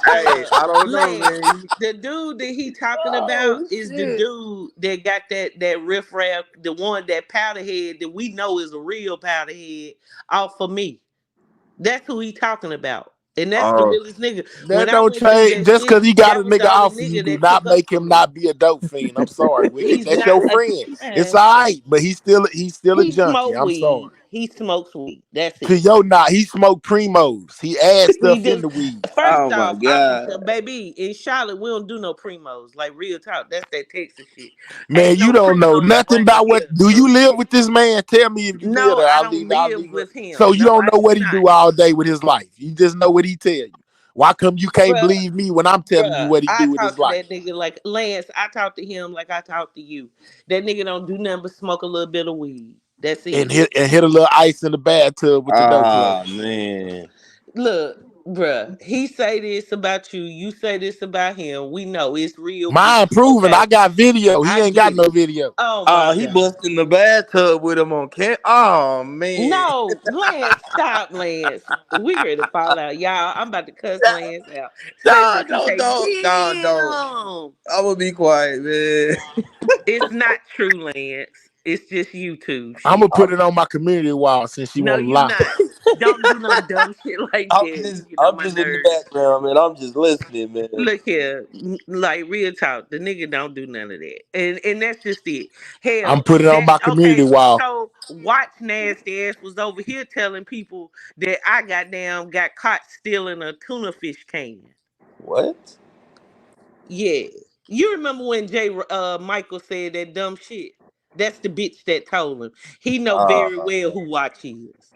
Hey, I don't know, Lance, man. the dude that he talking about Oh is the shit. dude that got that riff raff, the one that powder head that we know is a real powder head off for me. That's who he talking about. And that's the Oh, realest nigga. When That I don't went through change. that Just shit, because he got a that was the nigga only off of you, nigga do that not took up make for him me. not be a dope fiend. I'm sorry, Wicked. He's That's not your a friend. It's man. all right, but he's still a He junkie. smoke I'm sorry. weed. He smokes weed. That's To it. your not, he smoked primos. He adds He stuff in do. the weed. First oh my off, I'm from God. baby in Charlotte. We don't do no primos. Like real talk. That's that Texas shit. Man, Ain't you no don't know primos nothing around about what. here. Do you live with this man? Tell me if you live No, there. I I'll don't leave. I'll live leave. with So him. you No, don't I know do what he not. do all day with his life. You just know what he tell you. Why come you can't Bruh, believe me when I'm telling you bruh. what he I do with his talk to life? that nigga like Lance. I talk to him like I talk to you. That nigga don't do nothing but smoke a little bit of weed. That's And it. hit a little ice in the bathtub with the dope player. Ah man. Look, bruh, he say this about you, you say this about him. We know it's real beef. Mine proven. I Okay, got video. He I ain't got get no it. video. Oh my Oh, he god. busted in the bathtub with him on camp. Oh man. No, Lance, stop, Lance. We ready to fall out, y'all. I'm about to cuss Lance out. No, Especially if he don't, say, don't, no, don't. "Damn, I'm gonna be quiet, man. it's not true, Lance. It's just YouTube I'm gonna shit." put it on my community wall since she No, wanna you lie. not. Don't do no dumb shit like that. You get on I'm my just in the nerves. background, man. I'm just listening, man. Look here, like real talk. The nigga don't do none of that, and that's just it. I'm Hell, putting it on that my community okay. wall. So watch nasty ass was over here telling people that I got caught stealing a tuna fish can. What? Yeah, you remember when Jay Michael said that dumb shit? That's the bitch that told him. He know very Uh, well who Watch is.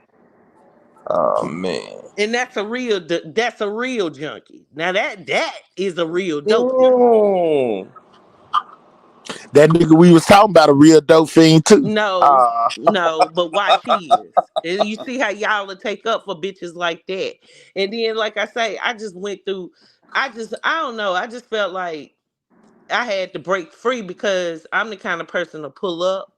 oh man. And that's a real junkie. Now that is a real dope fiend. Mm. That nigga we was talking about a real dope fiend too. No, Uh, no, but watch his. And you see how y'all will take up for bitches like that. And then, like I say, I just went through, I don't know, I just felt like I had to break free because I'm the kind of person to pull up.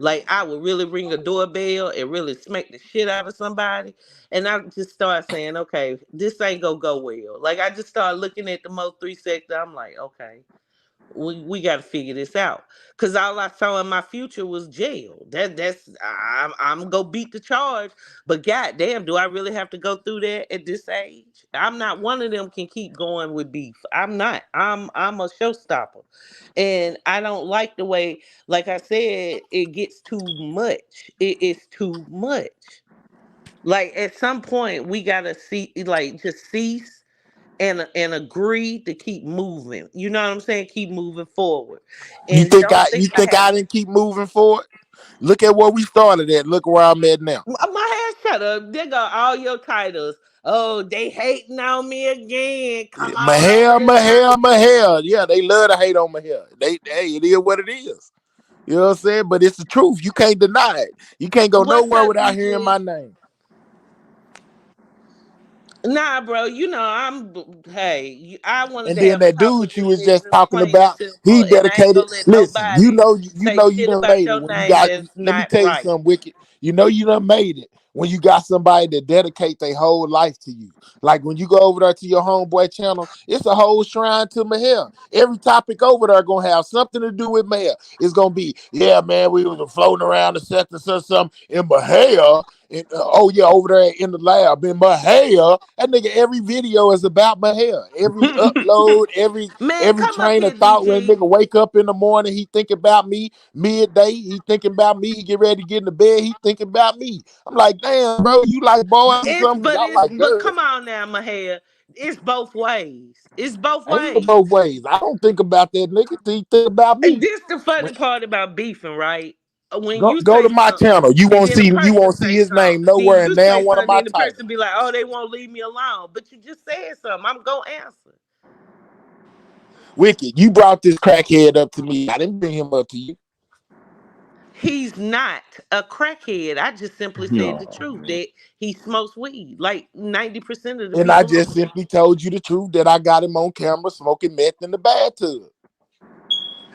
Like I would really ring a doorbell and really smack the shit out of somebody. And I just started saying, okay, this ain't gonna go well. Like I just started looking at the most three sector. I'm like, okay, we got to figure this out because all I saw in my future was jail. I'm gonna beat the charge, but goddamn, do I really have to go through that at this age? I'm not one of them can keep going with beef. I'm not. I'm a showstopper, and I don't like the way, like I said, it gets too much. It is too much. Like at some point, we gotta see, like, just cease and agree to keep moving. You know what I'm saying? Keep moving forward. And don't You think I think have I didn't keep moving forward? Look at where we started at. Look where I'm at now. my ass shut up. They got all your titles. Oh, they hating on me again. Come My on over hair, here my now. hair, my hair. Yeah, they love to hate on my hair. Hey, it is what it is. You know what I'm saying? But it's the truth. You can't deny it. You can't go What's nowhere up, without hearing my DJ? name. Nah, bro. You know Hey, I wanted And to then have a that talk dude with you these was niggas. just It was talking plain and about, he simple, and I ain't dedicated. gonna let Listen, nobody say you shit done about made it your when you name got. that's Let me not tell you right. something, Wicked. You done made it when you got somebody that dedicate their whole life to you. Like when you go over there to your homeboy channel, it's a whole shrine to Mahel. Every topic over there gonna have something to do with Mahel. It's gonna be, yeah, man, we was floating around the sector or something in Mahel. And, oh yeah, over there in the lab in Mahel. That nigga, every video is about Mahel. Every upload, Man, every come up train here, of thought when DJ. nigga wake up in the morning, he think about me. Midday, he thinking about me. He get ready to get in the bed, he thinking about me. I'm like, damn, bro, you like boys or something? Cause I'm like, But girl, come on now, Mahia. It's both ways. It's both ain't no ways. both ways. I don't think about that nigga. He think about And me. this the funny part about beefing, right? when Go you go to say my something channel. You and won't then a see person say his something, name then nowhere in you now say one of something, my then the titles. person be like, "Oh, they won't leave me alone." But you just said something. I'm gonna answer. Wicked, you brought this crackhead up to me. I didn't bring him up to you. He's not a crackhead. I just simply said the No, truth man. that he smokes weed. Like 90% of the And I people just on here. simply told you the truth that I got him on camera smoking meth in the bathtub.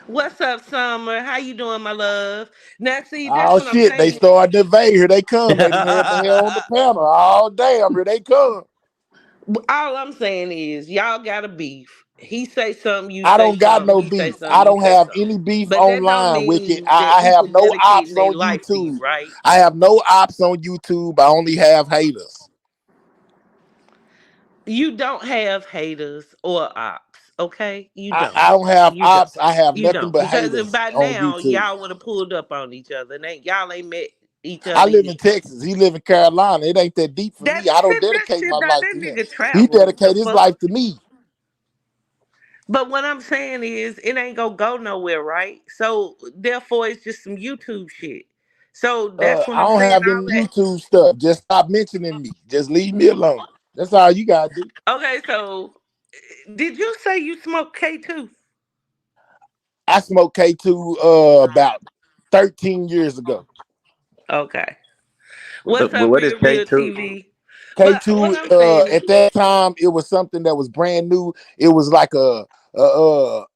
What's up, Summer? How you doing, my love? Now, see, that's Oh what I'm shit, they saying. started to invade. Here they come. They didn't have my hair on the panel. Oh damn, here they come. All I'm saying is, y'all got a beef. He say something, you I say don't got something. no He say beef. something, I you don't say have something. any beef But that don't online, Wicked. mean that I have people no dedicating ops their on life to you, YouTube. right? I have no ops on YouTube. I only have haters. You don't have haters or ops, okay? You I don't. don't have You don't. ops. I have You nothing don't. but Because if haters by on now YouTube. y'all would have pulled up on each other, and y'all ain't met each I other live in yet. Texas. He live in Carolina. It ain't that deep for That me. I don't that dedicate shit my that life that to him. nigga He travels. The dedicate his fuck. life to me. But what I'm saying is, it ain't gonna go nowhere, right? So therefore, it's just some YouTube shit. So that's what I I'm don't saying. have All any that. YouTube stuff. Just stop mentioning me. Just leave me alone. That's all you gotta do. Okay, so did you say you smoke K2? I smoked K2 about 13 years ago. Okay. What's But up, what is Real Real K2? TV? But what K2 I'm saying at is, that time it was something that was brand new. It was like a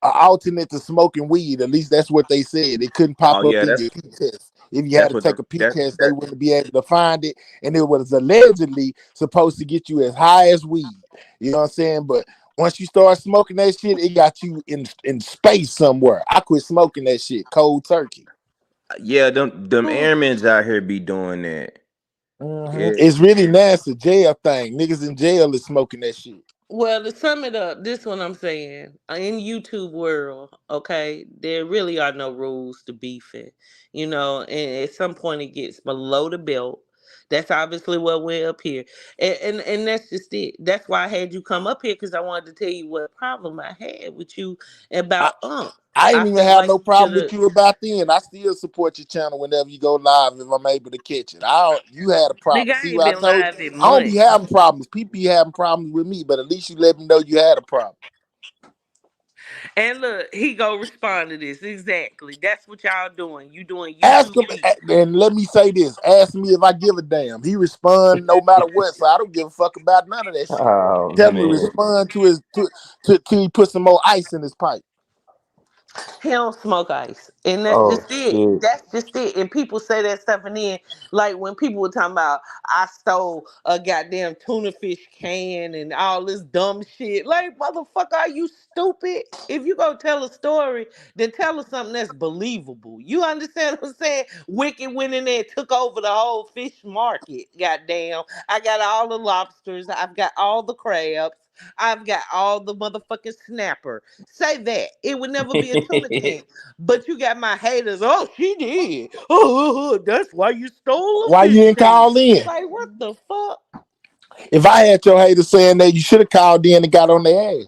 alternate to smoking weed. At least that's what they said. It couldn't Oh pop up yeah, in your P test. If you had that's to what take the a P that test, they that wouldn't be able to find it. And it was allegedly supposed to get you as high as weed. You know what I'm saying? But once you start smoking that shit, it got you in space somewhere. I quit smoking that shit cold turkey. yeah, them airmen's out here be doing that. Yeah. It's really nasty jail thing. Niggas in jail is smoking that shit. well, to sum it up, this what I'm saying. In YouTube world, okay, there really are no rules to beefing. And at some point it gets below the belt. That's obviously what we're up here. And that's just it. That's why I had you come up here, because I wanted to tell you what problem I had with you I, about I I ain't even felt have like no you should problem with have. you about then. I still support your channel whenever you go live if I'm able to catch it. I don't, you had a Nigga, problem. I See ain't what I been told you? live in I don't be months. having problems. People be having problems with me, but at least you let me know you had a problem. And look, he go respond to this. Exactly. That's what y'all doing. You doing Ask YouTube him, beef. and let me say this. Ask me if I give a damn. He respond no matter what, so I don't give a fuck about none of that shit. Oh Tell him to man. respond to his till he put some more ice in his pipe. He don't smoke ice. And that's Oh just it. shit. That's just it. And people say that stuff, and then like when people were talking about I stole a goddamn tuna fish can and all this dumb shit. Like, motherfucker, are you stupid? If you go tell a story, then tell us something that's believable. You understand what I'm saying? Wicked went in there and took over the whole fish market. Goddamn. I got all the lobsters. I've got all the crabs. I've got all the motherfucking snapper. Say that. It would never be a tuna can. But you got my haters. Oh, she did. Oh, that's why you stole a Why you fish didn't can. call in? Like, what the fuck? If I had your haters saying that, you should have called in and got on their ass.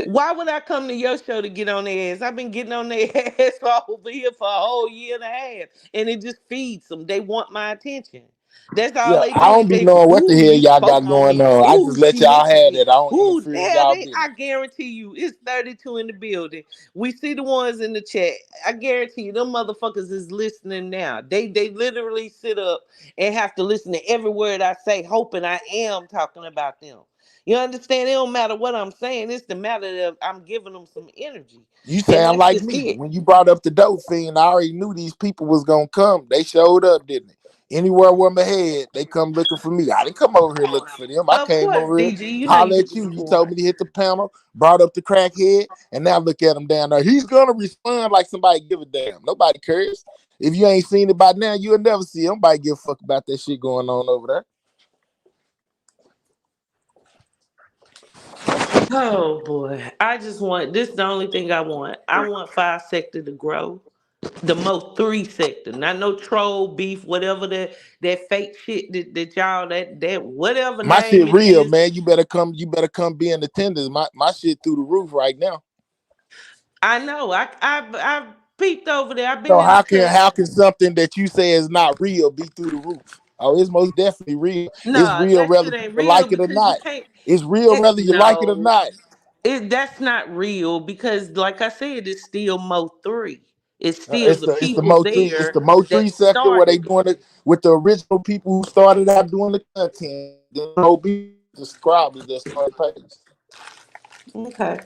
Why would I come to your show to get on their ass? I've been getting on their ass over here for a whole year and a half. And it just feeds them. They want my attention. That's all Yeah, they I do is don't be they, knowing what the ooh, hell you y'all got spoke on going me. on. I just Ooh, let she y'all mentioned have me. it. I don't Ooh, interfere in hell, y'all business. I guarantee you, it's 32 in the building. We see the ones in the chat. I guarantee you, them motherfuckers is listening now. They literally sit up and have to listen to every word I say, hoping I am talking about them. You understand? It don't matter what I'm saying. It's the matter that I'm giving them some energy. You And sound that's like just me. it. When you brought up the dope fiend, I already knew these people was gonna come. They showed up, didn't they? Anywhere where my head, they come looking for me. I didn't come over here looking for them. I Of came course, over here, DG, you know you holler do at you. You told support. me to hit the panel, brought up the crackhead, and now look at him down there. He's gonna respond like somebody give a damn. Nobody cares. If you ain't seen it by now, you'll never see it. Nobody give a fuck about that shit going on over there. Oh boy. I just want this is the only thing I want. I want five sector to grow. The most three sector. Not no troll beef, whatever that fake shit that y'all that whatever My name shit it real, is. man. You better come be in attendance. My shit through the roof right now. I know. I peeped over there. I've been So in the cut. how can something that you say is not real be through the roof? Oh, it's most definitely real. It's Nah, real that whether shit ain't people real like it or because you not. can't. It's real whether you like it or No, not. that's not real because, like I said, it's still Mo 3. It's still the It's the people Mo three. It's there the Mo three that sector where they started it. doing it with the original people who started out doing the content. The Mo B subscribers that started the page. Okay.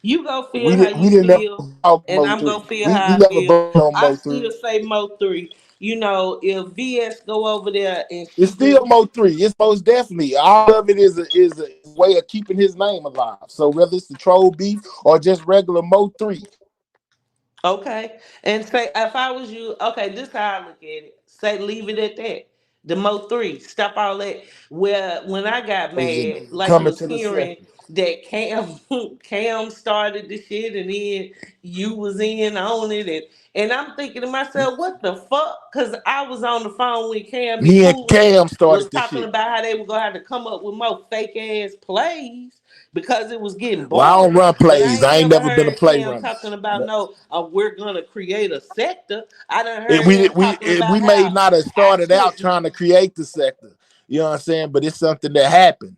You go We feel how didn't you we didn't ever feel, bought and Mo I'm three. gonna feel how We I never feel. bought no I Mo still three. say Mo 3. If VS go over there and It's she still do Mo three. It's most definitely all of it is a way of keeping his name alive. So whether it's the troll beef or just regular Mo three, okay, and say if I was you, okay, this how I look at it. Say leave it at that. The Mo 3, stop all that. Where when I got is mad, like coming was to the hearing sector. that Cam Cam started the shit, and then you was in on it, and I'm thinking to myself, what the fuck? Because I was on the phone with Cam and Me and Cooley Cam was started the talking shit. about how they were gonna have to come up with more fake ass plays because it was getting Well, I don't boring. run But I plays. ain't I ain't never never been a heard play Cam runner. talking about no, we're gonna create a sector. I done It, heard we him talking we about may how not have I started out shouldn't trying to create the sector. You know what I'm saying? But it's something that happened.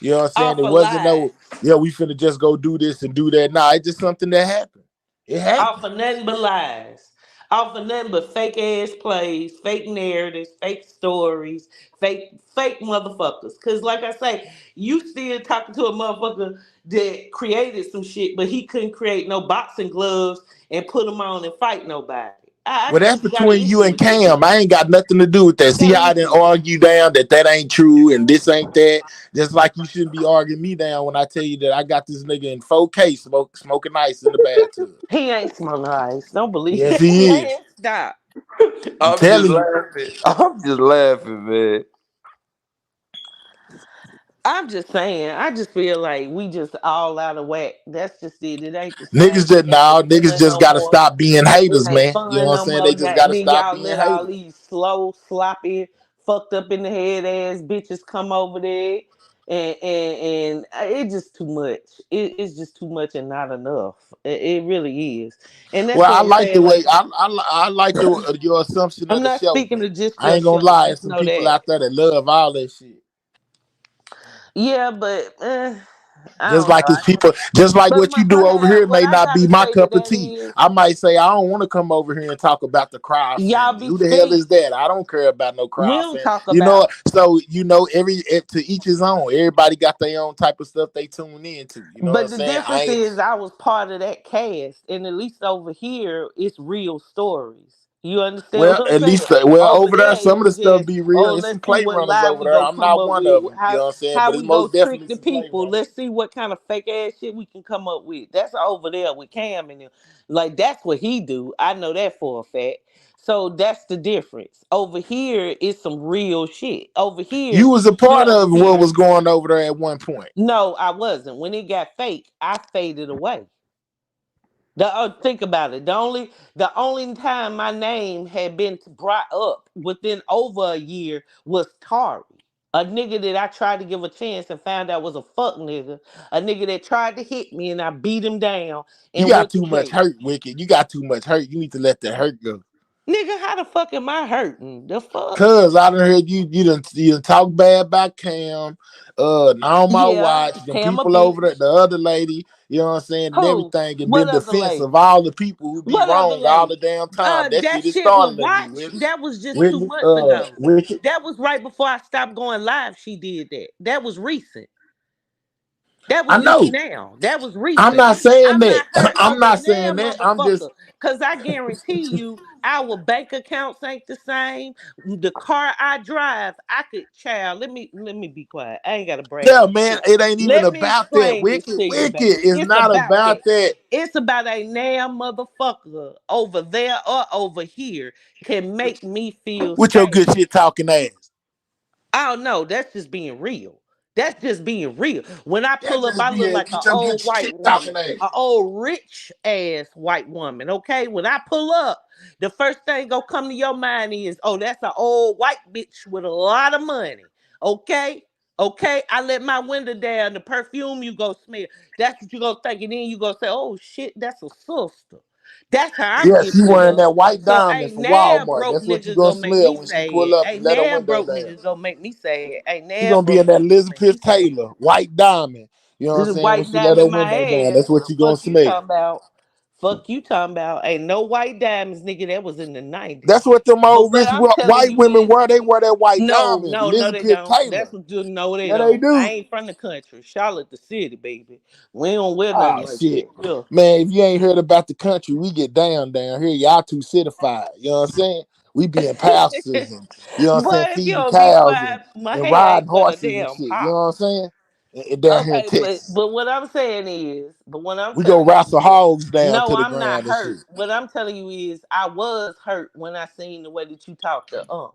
You know what I'm saying? It offer wasn't lies. no, yeah, we finna just go do this and do that. Nah, it's just something that happened. It Off happened. of nothing but lies. Off of nothing but fake ass plays, fake narratives, fake stories, fake motherfuckers. Cause like I say, you still talking to a motherfucker that created some shit, but he couldn't create no boxing gloves and put them on and fight nobody. I Well, that's think you got an between you issue and with that Cam. shit. I ain't got nothing to do with that. You See got an how I issue didn't with that. argue down that ain't true and this ain't that. Just like you shouldn't be arguing me down when I tell you that I got this nigga in 4K smoking ice in the bathtub. He ain't smoking ice. Don't believe Yes, that. he is. Man, stop. I'm I'm just telling you. laughing. I'm just laughing, man. I'm just saying, I just feel like we just all out of whack. That's just it. It ain't the Niggas same. just We ain't now, as niggas fun just no gotta more. stop being It haters, ain't man. You know fun what I'm no saying? more. They just gotta Then stop y'all being let all haters. these slow, sloppy, fucked up in the head ass bitches come over there, and it's just too much. It's just too much and not enough. It really is, and that's Well, what I I'm like saying. the way Like I like your assumption of I'm the not show, speaking man. to just I your ain't gonna show. lie, there's Just some know people that. out there that love all that shit. Yeah, but I Just don't know. like it's people, just like But what you do over here what may I not be gotta my say to cup of that tea. is, I might say I don't want to come over here and talk about the Crowd y'all family. be Who the hell scared. is that? I don't care about no We Crowd don't family. talk You know, about. so to each his own. Everybody got their own type of stuff they tune into. You know what I'm But the saying? I difference ain't. is, I was part of that cast, and at least over here, it's real stories. You understand Well, what I'm at saying? least well Over over there, there, it some of the was stuff just, be real. oh, It's some let's see play what runners lie over we there. gonna I'm come not up one with. of them. You know what I'm saying? How But it's we go most trick definitely the some play people. runners. Let's see what kind of fake ass shit we can come up with. That's over there with Cam and them. Like that's what he do. I know that for a fact. So that's the difference. Over here is some real shit. Over here, You was a you part don't of what hear. was going over there at one point. No, I wasn't. When it got fake, I faded away. Think about it. The only time my name had been brought up within over a year was Tari. A nigga that I tried to give a chance and found out was a fuck nigga. A nigga that tried to hit me and I beat him down You and got went to too much jail. hurt, Wicked. You got too much hurt. You need to let that hurt go. Nigga, how the fuck am I hurting? The fuck? Cause I done heard you done talk bad about Cam, now on my Yeah, watch, them Cam a people over there, bitch. the other lady, you know what I'm saying, and Who? everything, and What been other lady? defensive of all the people who be What other wrong all the lady? damn time. That That shit is shit with starting to me, Watch, Whitney. that was just two Whitney, months ago. Wicked. That was right before I stopped going live. She did that. That was recent. That I was just know. now. That was I'm recent. not saying I'm that. not hurting I'm over not now, saying that. I'm just motherfucker. Cause I guarantee you, our bank accounts ain't the same. The car I drive, I could child. Let me be quiet. I ain't gotta brag yeah, on man. shit. It ain't even Let me about that. explain this Wicked, to you, wicked. baby. It's It's not about about that. that. It's about a damn motherfucker over there or over here can make me feel With your sad. good shit talking ass. I don't know. That's just being real. That's just being real. When I That pull up, just I look being like an get your good old shit white woman, talking ass. an old rich ass white woman. Okay, when I pull up, the first thing gonna come to your mind is, oh, that's an old white bitch with a lot of money. Okay, okay. I let my window down. The perfume you go smell. That's what you gonna think, and then you gonna say, oh shit, that's a sister. That's how I'm Yeah, getting she pulled wearing up. that white So diamond ain't from now Walmart. broke That's what you niggas gonna gonna make smell me when she pull sad. up and Ain't let her now window broke down. niggas gonna make me sad. Ain't She now gonna be broke in that niggas gonna make me Elizabeth sad. Taylor white diamond. You know what I'm This is saying? When white she let diamond her in my window down, ass. that's what you gonna Fuck you smell. talking about. Fuck you talking about. Ain't no white diamonds, nigga. That was in the 90s. That's what them But old what rich I'm telling white you women is, wear. They wear that white no, diamond. no, no, they Elizabeth don't. Taylor. That's what you know they Yeah, they don't. I do. ain't from the country. Charlotte, the city, baby. We don't wear nothing Oh like shit. that. Yeah. Man, if you ain't heard about the country, we get down here. Y'all too citified. You know what I'm saying? We be in pastures and you know what I'm saying, Boy, if you feeding don't be cows quiet, my and hair riding ain't gonna horses and damn shit. You pop. know what I'm saying? And down here in Okay, but Texas. but what I'm saying is, but what I'm We go telling wrestle you is, hogs down no, to the I'm not ground and hurt. shit. What I'm telling you is, I was hurt when I seen the way that you talked to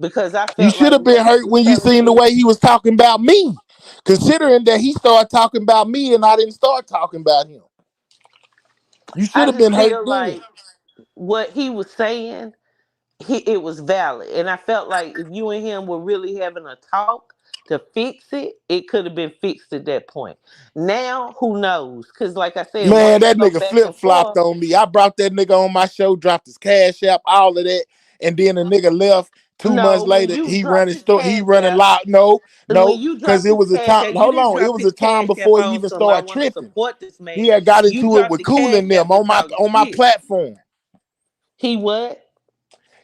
because I You felt should like have been what he hurt was when you telling seen the me. way he was talking about me. Considering that he started talking about me and I didn't start talking about him. You should I have just been hurt feel then. like what he was saying, it was valid, and I felt like if you and him were really having a talk to fix it, it could have been fixed at that point. Now, who knows? Because, like I said, once Man, you that go nigga back flip and flopped forth, on me. I brought that nigga on my show, dropped his cash app, all of that, and then the nigga left. 2 months no, when later, you he dropped running his store. He cash running out, loud. No, when no, you because dropped it his was a cash time. out, you Hold didn't on, it drop was his a time cash app before he on even some I started want to tripping. support this man. He had got You into it dropped with the cooling cash them app to on my talk on my shit. platform. He what?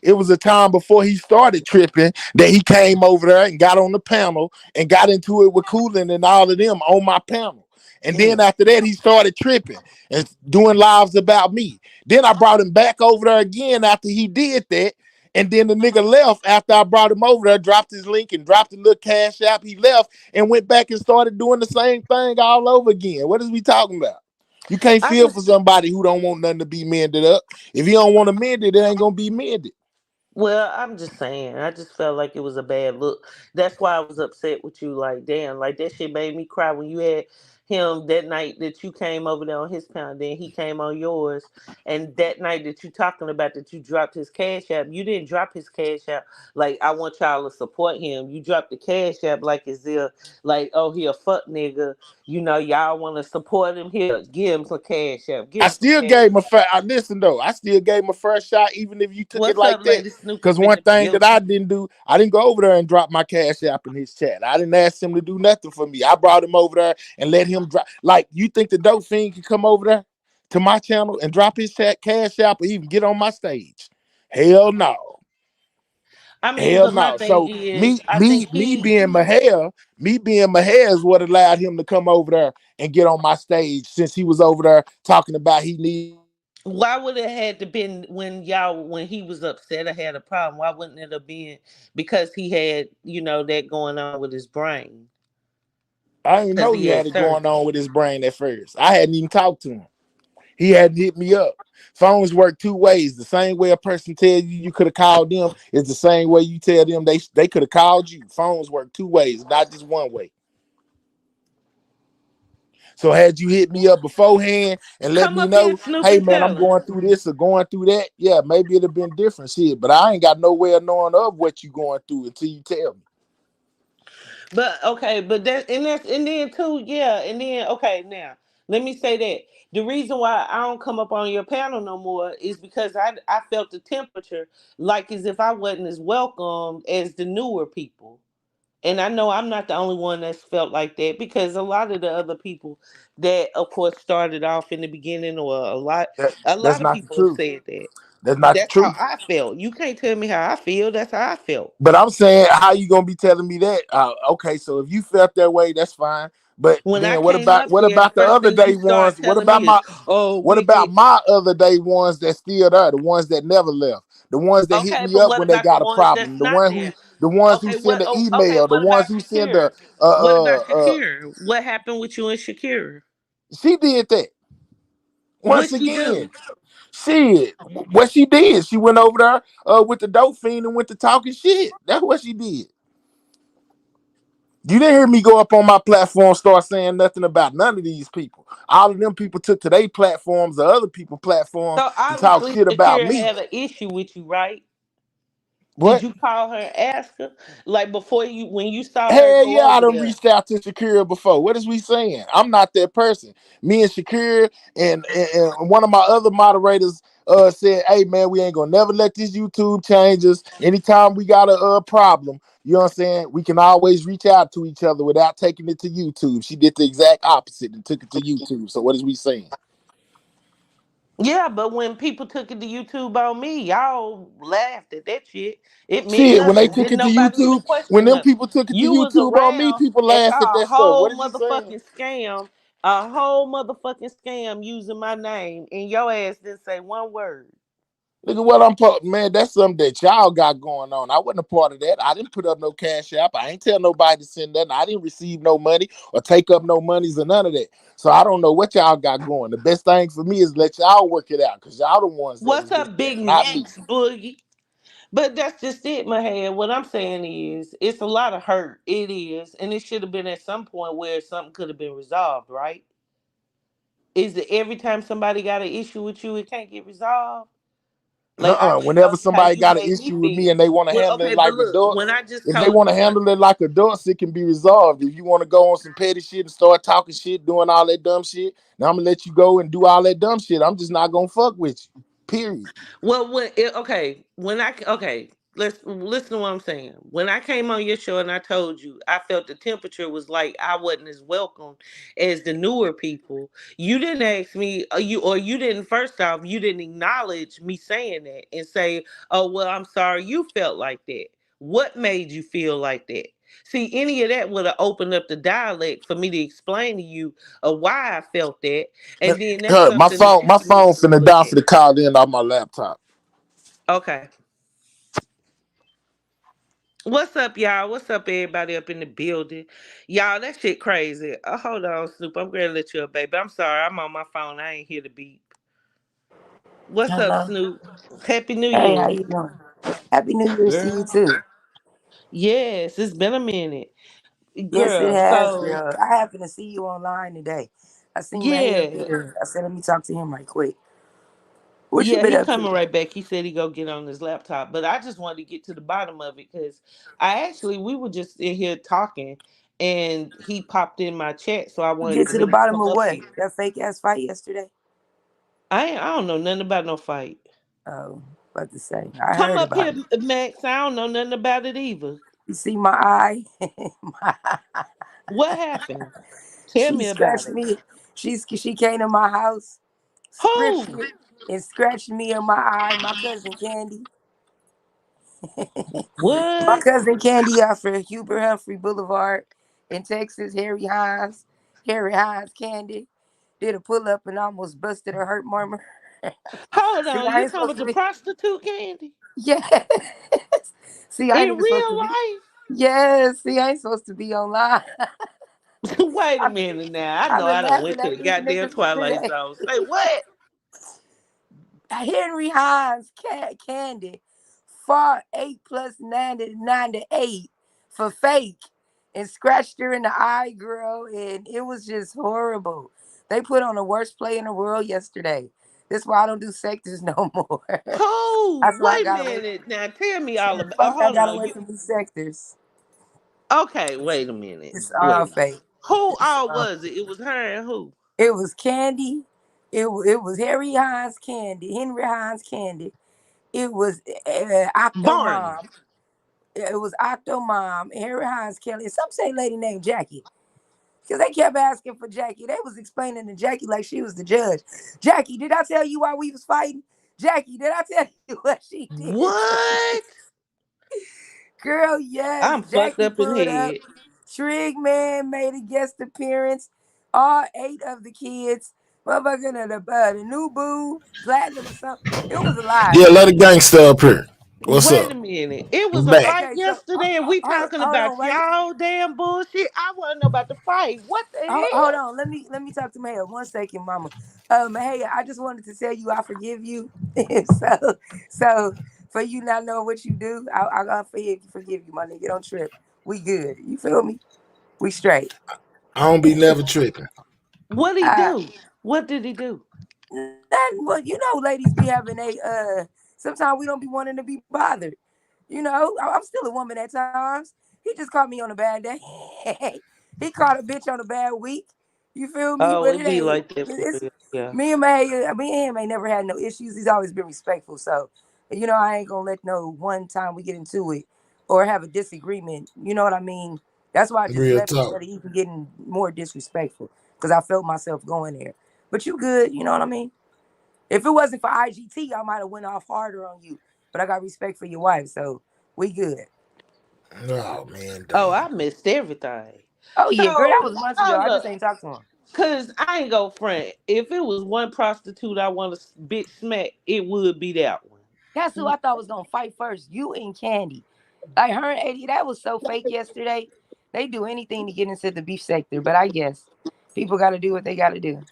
It was a time before he started tripping that he came over there and got on the panel and got into it with Cooling and all of them on my panel. And then Mm. after that, he started tripping and doing lives about me. Then I brought him back over there again after he did that. And then the nigga left after I brought him over there, dropped his link and dropped the little cash app. He left and went back and started doing the same thing all over again. What is we talking about? You can't I feel just for somebody who don't want nothing to be mended up. If you don't want to mend it, it ain't gonna be mended. Well, I'm just saying. I just felt like it was a bad look. That's why I was upset with you. Like, damn, like that shit made me cry when you had him that night that you came over there on his pound, then he came on yours, and that night that you talking about that you dropped his cash app. You didn't drop his cash app like I want y'all to support him. You dropped the cash app like as if like, oh, he a fuck nigga. You know, y'all want to support him here. Give him some cash app. Give I him some still cash gave him a app. first. Listen though, I still gave him a first shot, even if you took it What's up, like that. lady Snooky Because one Finna thing that Gill? I didn't do, I didn't go over there and drop my cash app in his chat. I didn't ask him to do nothing for me. I brought him over there and let him drop. Like, you think the dope fiend can come over there to my channel and drop his chat cash app or even get on my stage? Hell no. I mean, Hell but my no. thing So is, me, I me, think me he. being Mahel, me being Mahel is what allowed him to come over there and get on my stage since he was over there talking about he needed me to drop his Why would cash it app. had to been when y'all when he was upset or had a problem? Why wouldn't it have been because he had that going on with his brain I didn't because know he he had had it going surgery? on with his brain at first. I hadn't even talked to him. He hadn't hit me up. Phones work 2 ways. The same way a person tells you you could have called them is the same way you tell them they could have called you. Phones work 2 ways, not just one way. So had you hit me up beforehand and let Come me up here, know, Snoop, hey and man, I'm tell him. going through this or going through that, yeah, maybe it'd have been different shit. But I ain't got no way of knowing of what you going through until you tell me. But okay, but that's and then too, yeah, and then okay, now let me say that the reason why I don't come up on your panel no more is because I felt the temperature like as if I wasn't as welcome as the newer people. And I know I'm not the only one that's felt like that because a lot of the other people that of course started off in the beginning or a That's lot of not the people have truth. said that. That's not the That's how truth. I felt. You can't tell me how I feel. That's how I felt. But I'm saying, how you gonna be telling me that? Okay, so if you felt that way, that's fine. But When I then came up what here, the about the first other thing you day start ones? telling me is, "Oh, What we about get my other day ones that's still there? The ones that never left, the ones that hit okay." me But up what when they about the got a ones that's problem, not there? the ones who Okay, send what? an Oh, okay, email, the what ones about who send a Shakira? What about Shakira? What happened with you and Shakira? she did that What once she again. do? Shit, what she did, she went over there with the dope fiend and went to talking shit. That's what she did. You didn't hear me go up on my platform, start saying nothing about none of these people. All of them people took to their platforms or other people's platforms So to talk obviously shit about Shakira me. had an issue with you, right? Did What? you call her and ask her? Like before you when you saw her Hell go yeah, I over done there. reached out to Shakira before. What is we saying? I'm not that person. Me and Shakira and one of my other moderators said, hey man, we ain't gonna never let this YouTube change us. Anytime we got a problem, you know what I'm saying? We can always reach out to each other without taking it to YouTube. She did the exact opposite and took it to YouTube. So what is we saying? Yeah, but when people took it to YouTube on me, y'all laughed at that shit. It meant Shit, when they nothing. took Didn't it to nobody even YouTube, when question them nothing. people took it to You was YouTube on me, around people and laughed at saw a that stuff. What whole is you saying? motherfucking scam, a whole motherfucking scam using my name, and your ass didn't say one word. Look at what man. That's something that y'all got going on. I wasn't a part of that. I didn't put up no cash app. I ain't tell nobody to send nothing. I didn't receive no money or take up no monies or none of that. So I don't know what y'all got going. The best thing for me is let y'all work it out because y'all the ones that What's is doing up, that, Big not me. Max Boogie? But that's just it, my head. What I'm saying is, it's a lot of hurt. It is, and it should have been at some point where something could have been resolved, right? Is it every time somebody got an issue with you, it can't get resolved? Like I just Whenever told you how somebody you got an made me issue with me feel. and they want to Well, handle it okay, but like look, adults, when I just if they told want you to how, handle it like adults, it can be resolved. If you want to go on some petty shit and start talking shit, doing all that dumb shit, now I'm gonna let you go and do all that dumb shit. I'm just not gonna fuck with you. Period. well, okay, okay, let's listen to what I'm saying. When I came on your show and I told you I felt the temperature was like I wasn't as welcome as the newer people. You didn't ask me, you didn't. First off, you didn't acknowledge me saying that and say, "Oh well, I'm sorry you felt like that." What made you feel like that? See, any of that would have opened up the dialect for me to explain to you of why I felt that, and then that's My something that phone, you my can phone easily finna look die at. for the call in off my laptop. Okay. What's up, y'all? What's up, everybody up in the building? Y'all, that shit crazy. Hold on, Snoop. I'm gonna let you up, baby. I'm sorry. I'm on my phone. I ain't here to beep. What's up, Hello. Snoop? Happy New Hey, how Year. you doing? Happy New Year's to you Girl. too. Yes, it's been a minute. Yes, it Girl, has, so, girl. I happened to see you online today. I seen my hair yeah. there. I said, let me talk to him right quick. What you Yeah, been he up to? coming right back. He said he go get on his laptop. But I just wanted to get to the bottom of it because we were just in here talking and he popped in my chat. So I wanted Get for to the him to bottom come of up what? here. That fake ass fight yesterday? I don't know nothing about no fight. Oh, about to say. I Come heard up about here, it. Max. I don't know nothing about it either. You see my eye? What happened? Tell She me about scratched it. me. She came to my house, Who? scripted it, and scratched me in my eye. My cousin Candy. My What? cousin Candy off of Hubert Humphrey Boulevard in Texas, Harry Hines Candy, did a pull up and almost busted her hurt murmur. Hold See, on. I You ain't talking supposed about to the be. prostitute candy? Yes. See, I ain't In even supposed to real be. life? Yes. See, I ain't supposed to be online. Wait a I've minute now. I know I've been I done laughing went to at the these goddamn niggas for Twilight today. Zone. Say what? Henry Hines Candy fought 8 plus 9 to 8 for fake and scratched her in the eye, girl, and it was just horrible. They put on the worst play in the world yesterday. That's why I don't do sectors no more. Who? That's why I Wait a got away. minute. Now tell me So all about. fuck, I Hold got on. away You from these sectors. okay? Wait a minute. It's all Wait. fake. Who It's all all was it? It was her and who? It was Candy. It was Harry Hines Candy, Henry Hines Candy. It was Barney. Octomom. It was Octomom, Harry Hines Kelly, and some say lady named Jackie. Because they kept asking for Jackie. They was explaining to Jackie like she was the judge. Jackie, did I tell you why we was fighting? Jackie, did I tell you what she did to me? What? Girl, yes. I'm fucked Jackie up in pulled up. head. Trig Man made a guest appearance. All 8 of the kids. Motherfucking the new boo, platinum or something. It was a lot. Yeah, let a gangster up here. What's Wait up? a minute. It was What's a back? fight Okay, so yesterday and we talking hold about on, wait. y'all damn bullshit. I wasn't know about the fight. What the Hold hell? on. Let me talk to Maya 1 second, Mama. Maya, I just wanted to tell you I forgive you. so for you not knowing what you do, I'll forgive you, my nigga. Don't trip. We good. You feel me? We straight. I don't be never tripping. What'd he Uh, do? What did he do? well, ladies be having a sometimes we don't be wanting to be bothered. You know, I'm still a woman at times. He just caught me on a bad day. He caught a bitch on a bad week. You feel me? Oh, But it it be ain't. like that for It's real. Yeah. me and him ain't never had no issues. He's always been respectful. So, you know, I ain't gonna let no one time we get into it or have a disagreement. You know what I mean? That's why I just Real left talk. instead of even getting more disrespectful because I felt myself going there. But you good? You know what I mean? If it wasn't for IGT, I might have went off harder on you. But I got respect for your wife, so we good. Oh man, Oh, damn. I missed everything. Oh yeah, girl, that So, was months ago. hold I just up. ain't talked to him. Cause I ain't go front. If it was one prostitute I want to bitch smack, it would be that That's who one. I thought was gonna fight first. You and Candy. Like her and 80, that was so fake yesterday. They do anything to get into the beef sector, but I guess people gotta do what they gotta do.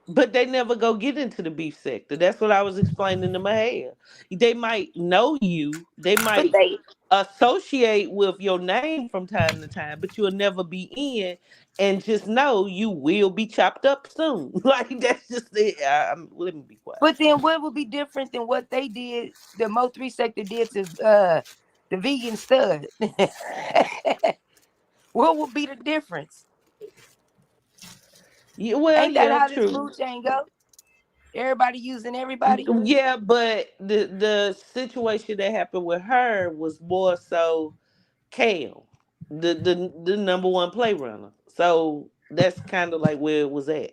But they never go get into the beef sector. That's what I was explaining to Mahal. They might know you. They But might they associate with your name from time to time, but you'll never be in. And just know you will be chopped up soon. Like that's just it. Let me be quiet. but then what would be different than what they did, the Mo 3 sector did to the vegan stud? What would be the difference? Yeah, well, Ain't that yeah, how this true. food chain go? Everybody using everybody. Yeah, but the situation that happened with her was more so Cam, the number one play runner. So that's kind of like where it was at.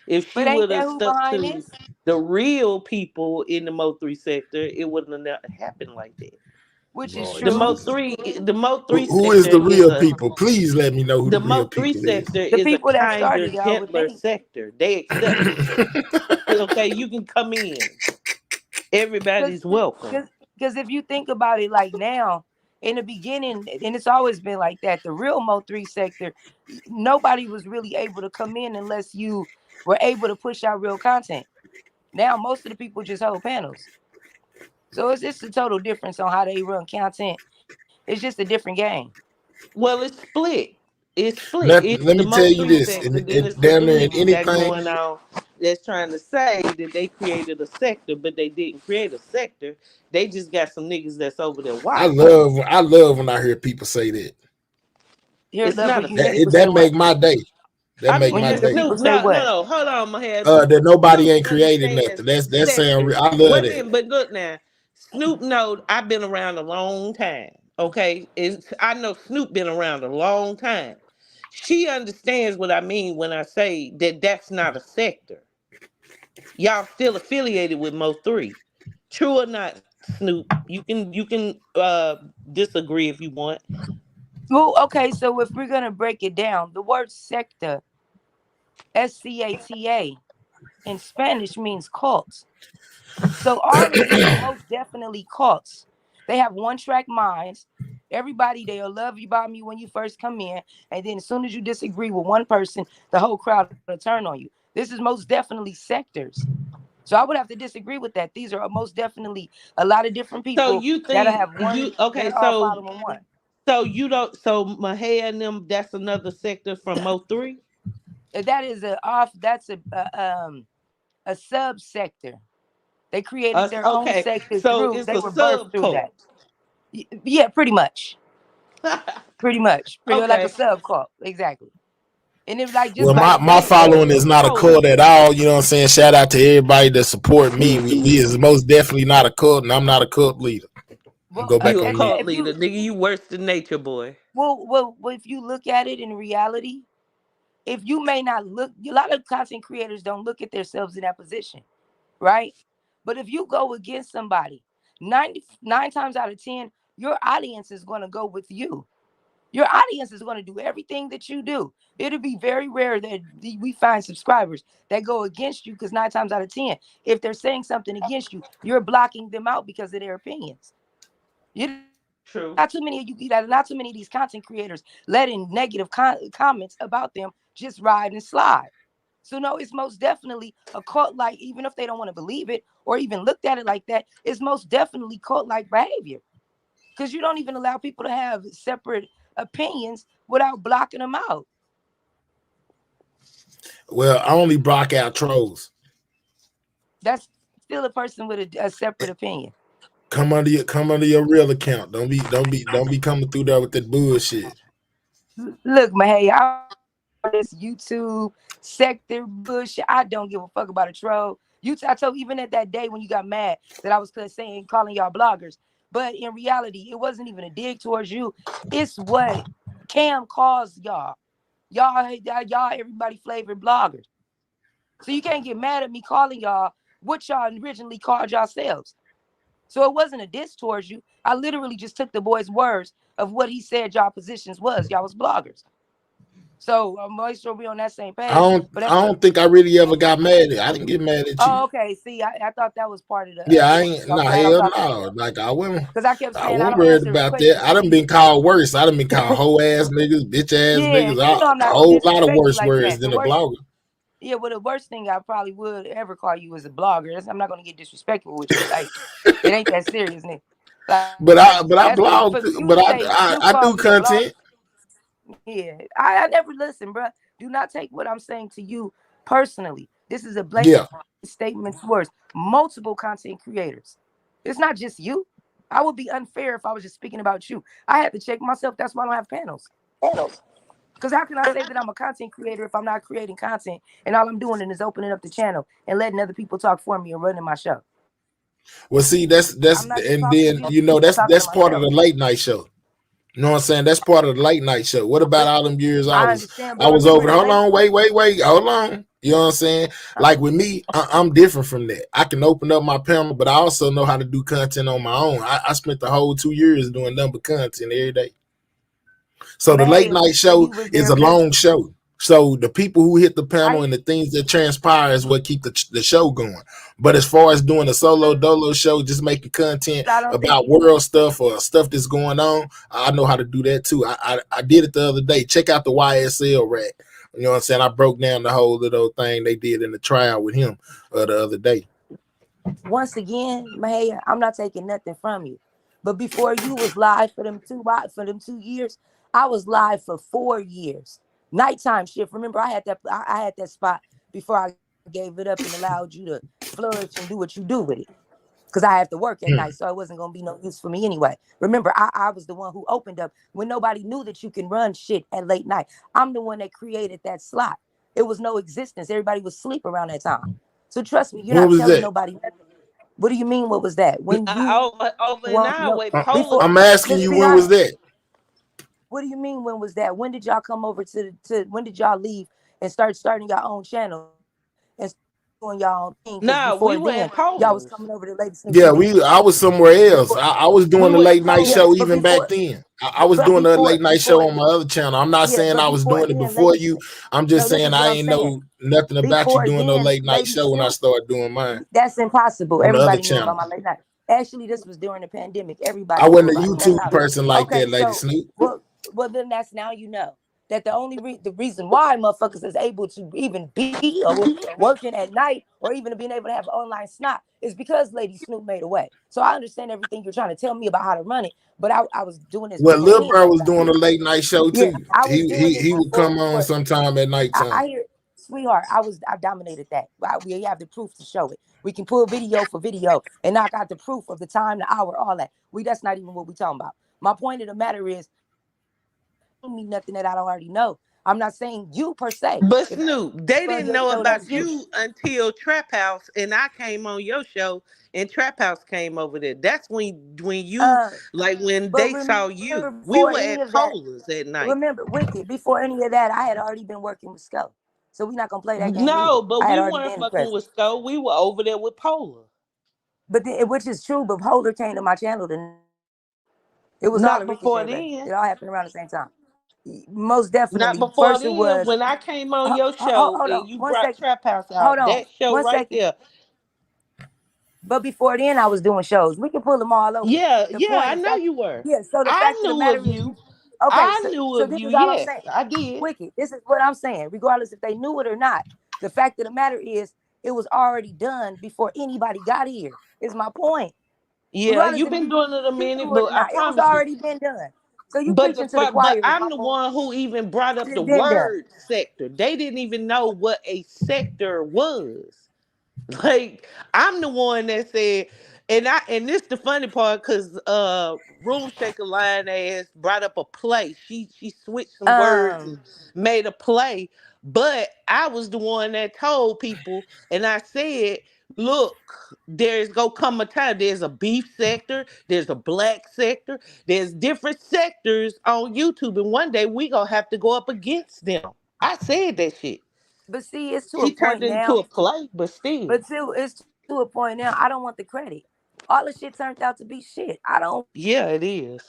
If she But ain't would that have who stuck behind to this? the real people in the Mo three sector, it wouldn't have happened like that. Which is Lord The true. Mo Jesus. three, the Mo three Who is sector the is real a people? Please let me know who the the real Mo three people is. sector The is a people that kinder, started it, I would gentler think. sector. They accept it. Okay, you can come in. Because Everybody's welcome. because if you think about it, like now, in the beginning, and it's always been like that, the real Mo 3 sector, nobody was really able to come in unless you were able to push out real content. Now most of the people just hold panels. So it's just a total difference on how they run content. It's just a different game. Well, it's split. It's split. Let, It's let the me tell Mo you three this, sector. Then and it's the down there in dudes that anything, going on that's trying to say that they created a sector, but they didn't create a sector. They just got some niggas that's over there watching. I love when I hear people say that. Here, It's love not when a you hear That people sector. say that what? make my day. That I make mean, When you my hear day. people Snoop. say No, no, what? no. Hold on, my head. That nobody Snoop ain't created understands nothing. That's saying sectors. I love Wait a that. minute, but look now. Snoop know I've been around a long time. Okay, I know Snoop been around a long time. She understands what I mean when I say that that's not a sector. Y'all still affiliated with Mo three. True or not, Snoop? You can disagree if you want. Well, okay, so if we're gonna break it down, the word secta, SCATA, in Spanish means cult. So all of these are most definitely cults. They have one track minds. Everybody, they'll love you, bomb you when you first come in. And then as soon as you disagree with one person, the whole crowd will turn on you. This is most definitely sectors. So I would have to disagree with that. These are most definitely a lot of different So people you that'll think have you one okay? that are So following one. you don't. So Mahea and them. That's another sector from Mo three. That is that's a subsector. They created their own Okay, sector so through, it's they a were birthed sub through cult. that. Yeah, pretty much. Pretty much. Pretty like a Okay. sub cult. Exactly. And it was like just Well, like my Like following is not a Cody. cult at all. You know what I'm saying? Shout out to everybody that support me. We is most definitely not a cult, and I'm not a cult leader. well Go back You a on mute. cult leader, nigga. You worse than nature boy. if you look at it in reality, if you may not look, a lot of content creators don't look at themselves in that position, right? But if you go against somebody, 99 times out of 10, your audience is going to go with you. Your audience is going to do everything that you do. It'll be very rare that we find subscribers that go against you because 9 times out of 10, if they're saying something against you, you're blocking them out because of their opinions. You Not too many of you, True. not too many of these content creators letting negative comments about them just ride and slide. So no, it's most definitely a cult like, even if they don't want to believe it or even looked at it like that, it's most definitely cult like behavior. Because you don't even allow people to have separate opinions without blocking them out. Well, I only block out trolls. That's still a person with a separate opinion. Come under your real account. Don't be coming through there with that bullshit. Look, man, hey, I this YouTube sector bullshit. I don't give a fuck about a troll. I told even at that day when you got mad that I was saying calling y'all bloggers, but in reality, it wasn't even a dig towards you. It's what Cam calls y'all. Y'all, everybody flavored bloggers. So you can't get mad at me calling y'all what y'all originally called yourselves. So it wasn't a diss towards you. I literally just took the boy's words of what he said y'all positions was. Y'all was bloggers. So I'm make sure we on that same I page. don't But I don't think I really ever got mad at. I didn't get mad at you. oh, okay. See, I thought that was part of the Yeah, I issue. ain't. So I'm No, glad I'm hell talking to you. no. Like I wasn't. Because I kept I saying I wasn't don't worried answer about that. questions I to done been you. called worse. I done been called hoe ass niggas, bitch ass Yeah, niggas. and you know I'm A not gonna whole lot of disrespect you worse like words that. than The a worst, blogger. yeah, well, the worst thing I probably would ever call you is a blogger. I'm not gonna get disrespectful with you. Like, it ain't that serious, nigga. Like, But I that's for blog. you to But say Snoop I called do me a blogger. content. Yeah, I never listen, bro. Do not take what I'm saying to you personally. This is a blanket Yeah. statement towards multiple content creators. It's not just you. I would be unfair if I was just speaking about you. I had to check myself. That's why I don't have panels. Because how can I say that I'm a content creator if I'm not creating content and all I'm doing is opening up the channel and letting other people talk for me and running my show? Well, see, I'm not just and talking to then you. I'm talking to that's part of myself. the late night show. You know what I'm saying? That's part of the late night show. What about all them years I understand, I but was remember over? the Hold late. on, wait, hold on. You know what I'm saying? Like with me, I'm different from that. I can open up my panel, but I also know how to do content on my own. I spent the whole 2 years doing number content every day. So the late Hey, night before show you was is there, a because long show. So the people who hit the panel I and the things that transpire is what keep the show going. But as far as doing a solo dolo show, just making content I don't think about world stuff or stuff that's going on, I know how to do that too. I did it the other day. Check out the YSL rack. You know what I'm saying? I broke down the whole little thing they did in the trial with him the other day. once again, Mahalia, I'm not taking nothing from you. But before you was live for them 2 years, I was live for 4 years. Nighttime shift. Remember, I had that spot before I gave it up and allowed you to flourish and do what you do with it. Because I have to work at night, so it wasn't gonna be no use for me anyway. Remember, I was the one who opened up when nobody knew that you can run shit at late night. I'm the one that created that slot. It was no existence. Everybody was asleep around that time. So trust me, you're When not was telling that? nobody nothing. What do you mean? What was that? When you Over in want our no way, before? Polar. I'm asking Let's you, be when was honest. that? What do you mean? When was that? When did y'all come over to? When did y'all leave and starting your own channel and doing y'all own thing? Because No, we before were then, at y'all was Polar's. coming over to Lady Snoop Yeah, TV. I was somewhere else. Before, I was We doing the were at late night yeah, show Polar's. but even back before, then. I was but doing the late night show before, on my other channel. I'm not yeah, saying but I was before doing it then, before lady. you. I'm No, just this saying is what I I'm ain't saying. know nothing about you Before doing no then, late night Lady show when I Snoop, started doing mine that's impossible. on the other Everybody knew about channel. my late night. Actually, this was during the pandemic. I Everybody knew wasn't a about it. That's YouTube how. person like Okay, that, Lady so Snoop. well then that's now you know that the only the reason why motherfuckers is able to even be or working at night or even being able to have online snot is because Lady Snoop made a way. So I understand everything you're trying to tell me about how to run it, but I was doing this Well, before Lil any of Bro that was got doing here. a late night show Yeah, too. I was doing it He would before. come on sometime at I nighttime. hear, sweetheart, I dominated that. We have the proof to show it. We can pull video for video and knock out the proof of the time, the hour, all that. That's not even what we talking about. My point of the matter is, don't mean nothing that I don't already know. I'm not saying you per se. But If Snoop, they on didn't your know show, that's about you. you until Trap House, and I came on your show, and Trap House came over there. That's when you Uh, like when but they remember, saw you. We before were any at of that, Polars at night. remember, Wicked, before any of that, I had already been working with Sco. So we're not gonna play that game either. No, but I had we already weren't been fucking present. with Sco. We were over there with Polar. But which is true, but Holder came to my channel to it was all a Not before ricochet, baby. then. It all happened around the same time. Most Not definitely. before First it then. was When I came on your show hold on and you one brought second. Trap House Hold out, on that show one right second. there. But before then I was doing shows. We can pull them all over. Yeah, The yeah, point, I the know fact, you were. yeah. So the I fact of the knew matter of is, you. okay. I So knew so of this you. is all I'm Yes, saying. I did. Wicked. This is what I'm saying. Regardless if they knew it or not, the fact of the matter is, it was already done before anybody got here. Is my point. Yeah, Regardless you've if been you doing it a knew minute, it but or I not, it was promise you. already been done. So you But preaching to the but choir is my I'm the point. one who even brought up the It's been done. word sector. They didn't even know what a sector was. Like I'm the one that said And this the funny part because Room Shaker Lion ass brought up a play. She switched some words and Um, made a play. But I was the one that told people, and I said, look, there's gonna come a time. There's a beef sector, there's a black sector, there's different sectors on YouTube, and one day we gonna have to go up against them. I said that shit. but see, it's to a She turned point it into now. a play, but still. But still, it's to a point now. I don't want the credit. All the shit turned out to be shit. I don't. Yeah, it is.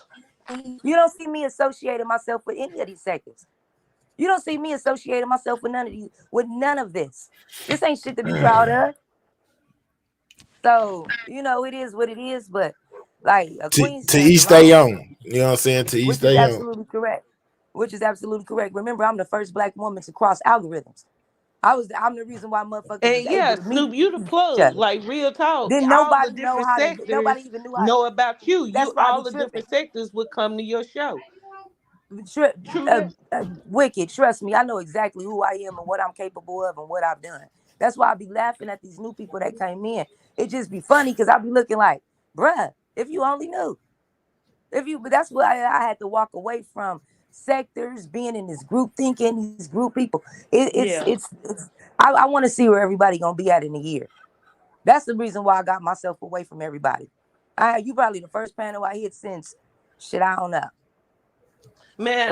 You don't see me associating myself with any of these sectors. You don't see me associating myself with none of this. This ain't shit to be proud of. So, it is what it is, but like a queen To stands each their alone, own. You know what I'm saying? To each which is their own. absolutely correct. Which is absolutely correct. Remember, I'm the first black woman to cross algorithms. I'm the reason why motherfuckers is And yeah, able to meet Snoop, you the each plug. other. Like real talk. Didn't All the nobody know different how to sectors nobody even knew how. know about you. That's You why I be all the tripping. different sectors would come to your show. Tri- True that. Wicked, trust me, I know exactly who I am and what I'm capable of and what I've done. That's why I be laughing at these new people that came in. It just be funny because I be looking like, bruh, if you only knew. But that's why I had to walk away from sectors, being in this group thinking, these group people. Yeah. I want to see where everybody gonna be at in a year. That's the reason why I got myself away from everybody. You probably the first panel I hit since shit, I don't know. Man,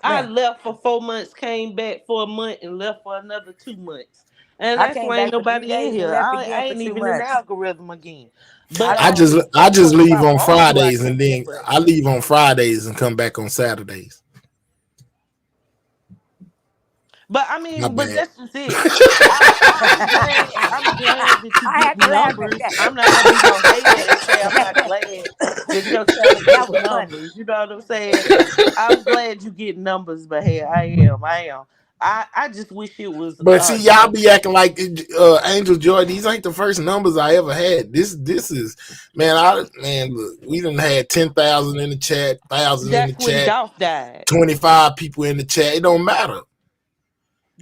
I Man, left for 4 months, came back for a month, and left for another 2 months. And I that's came why ain't back for nobody in 3 days and here. left I again for ain't two even in the months. algorithm again. I But I don't. just only I just if leave I on want to, I Fridays and can. then But I leave on Fridays and come back on Saturdays. I My mean, but bad. that's just it. I'm glad that you I had to getting laugh at numbers. that. I'm not gonna be no hater and say I'm not glad that your channel That getting was funny. numbers. You know what I'm saying? I'm glad you get numbers, but hey, I am. I just wish it was But see, you y'all know, be acting like Angel Joy. These ain't the first numbers I ever had. This is man. Look, we done had 10,000 in the chat, 1,000 in the that's when chat, Dolph died. 25 people in the chat. It don't matter.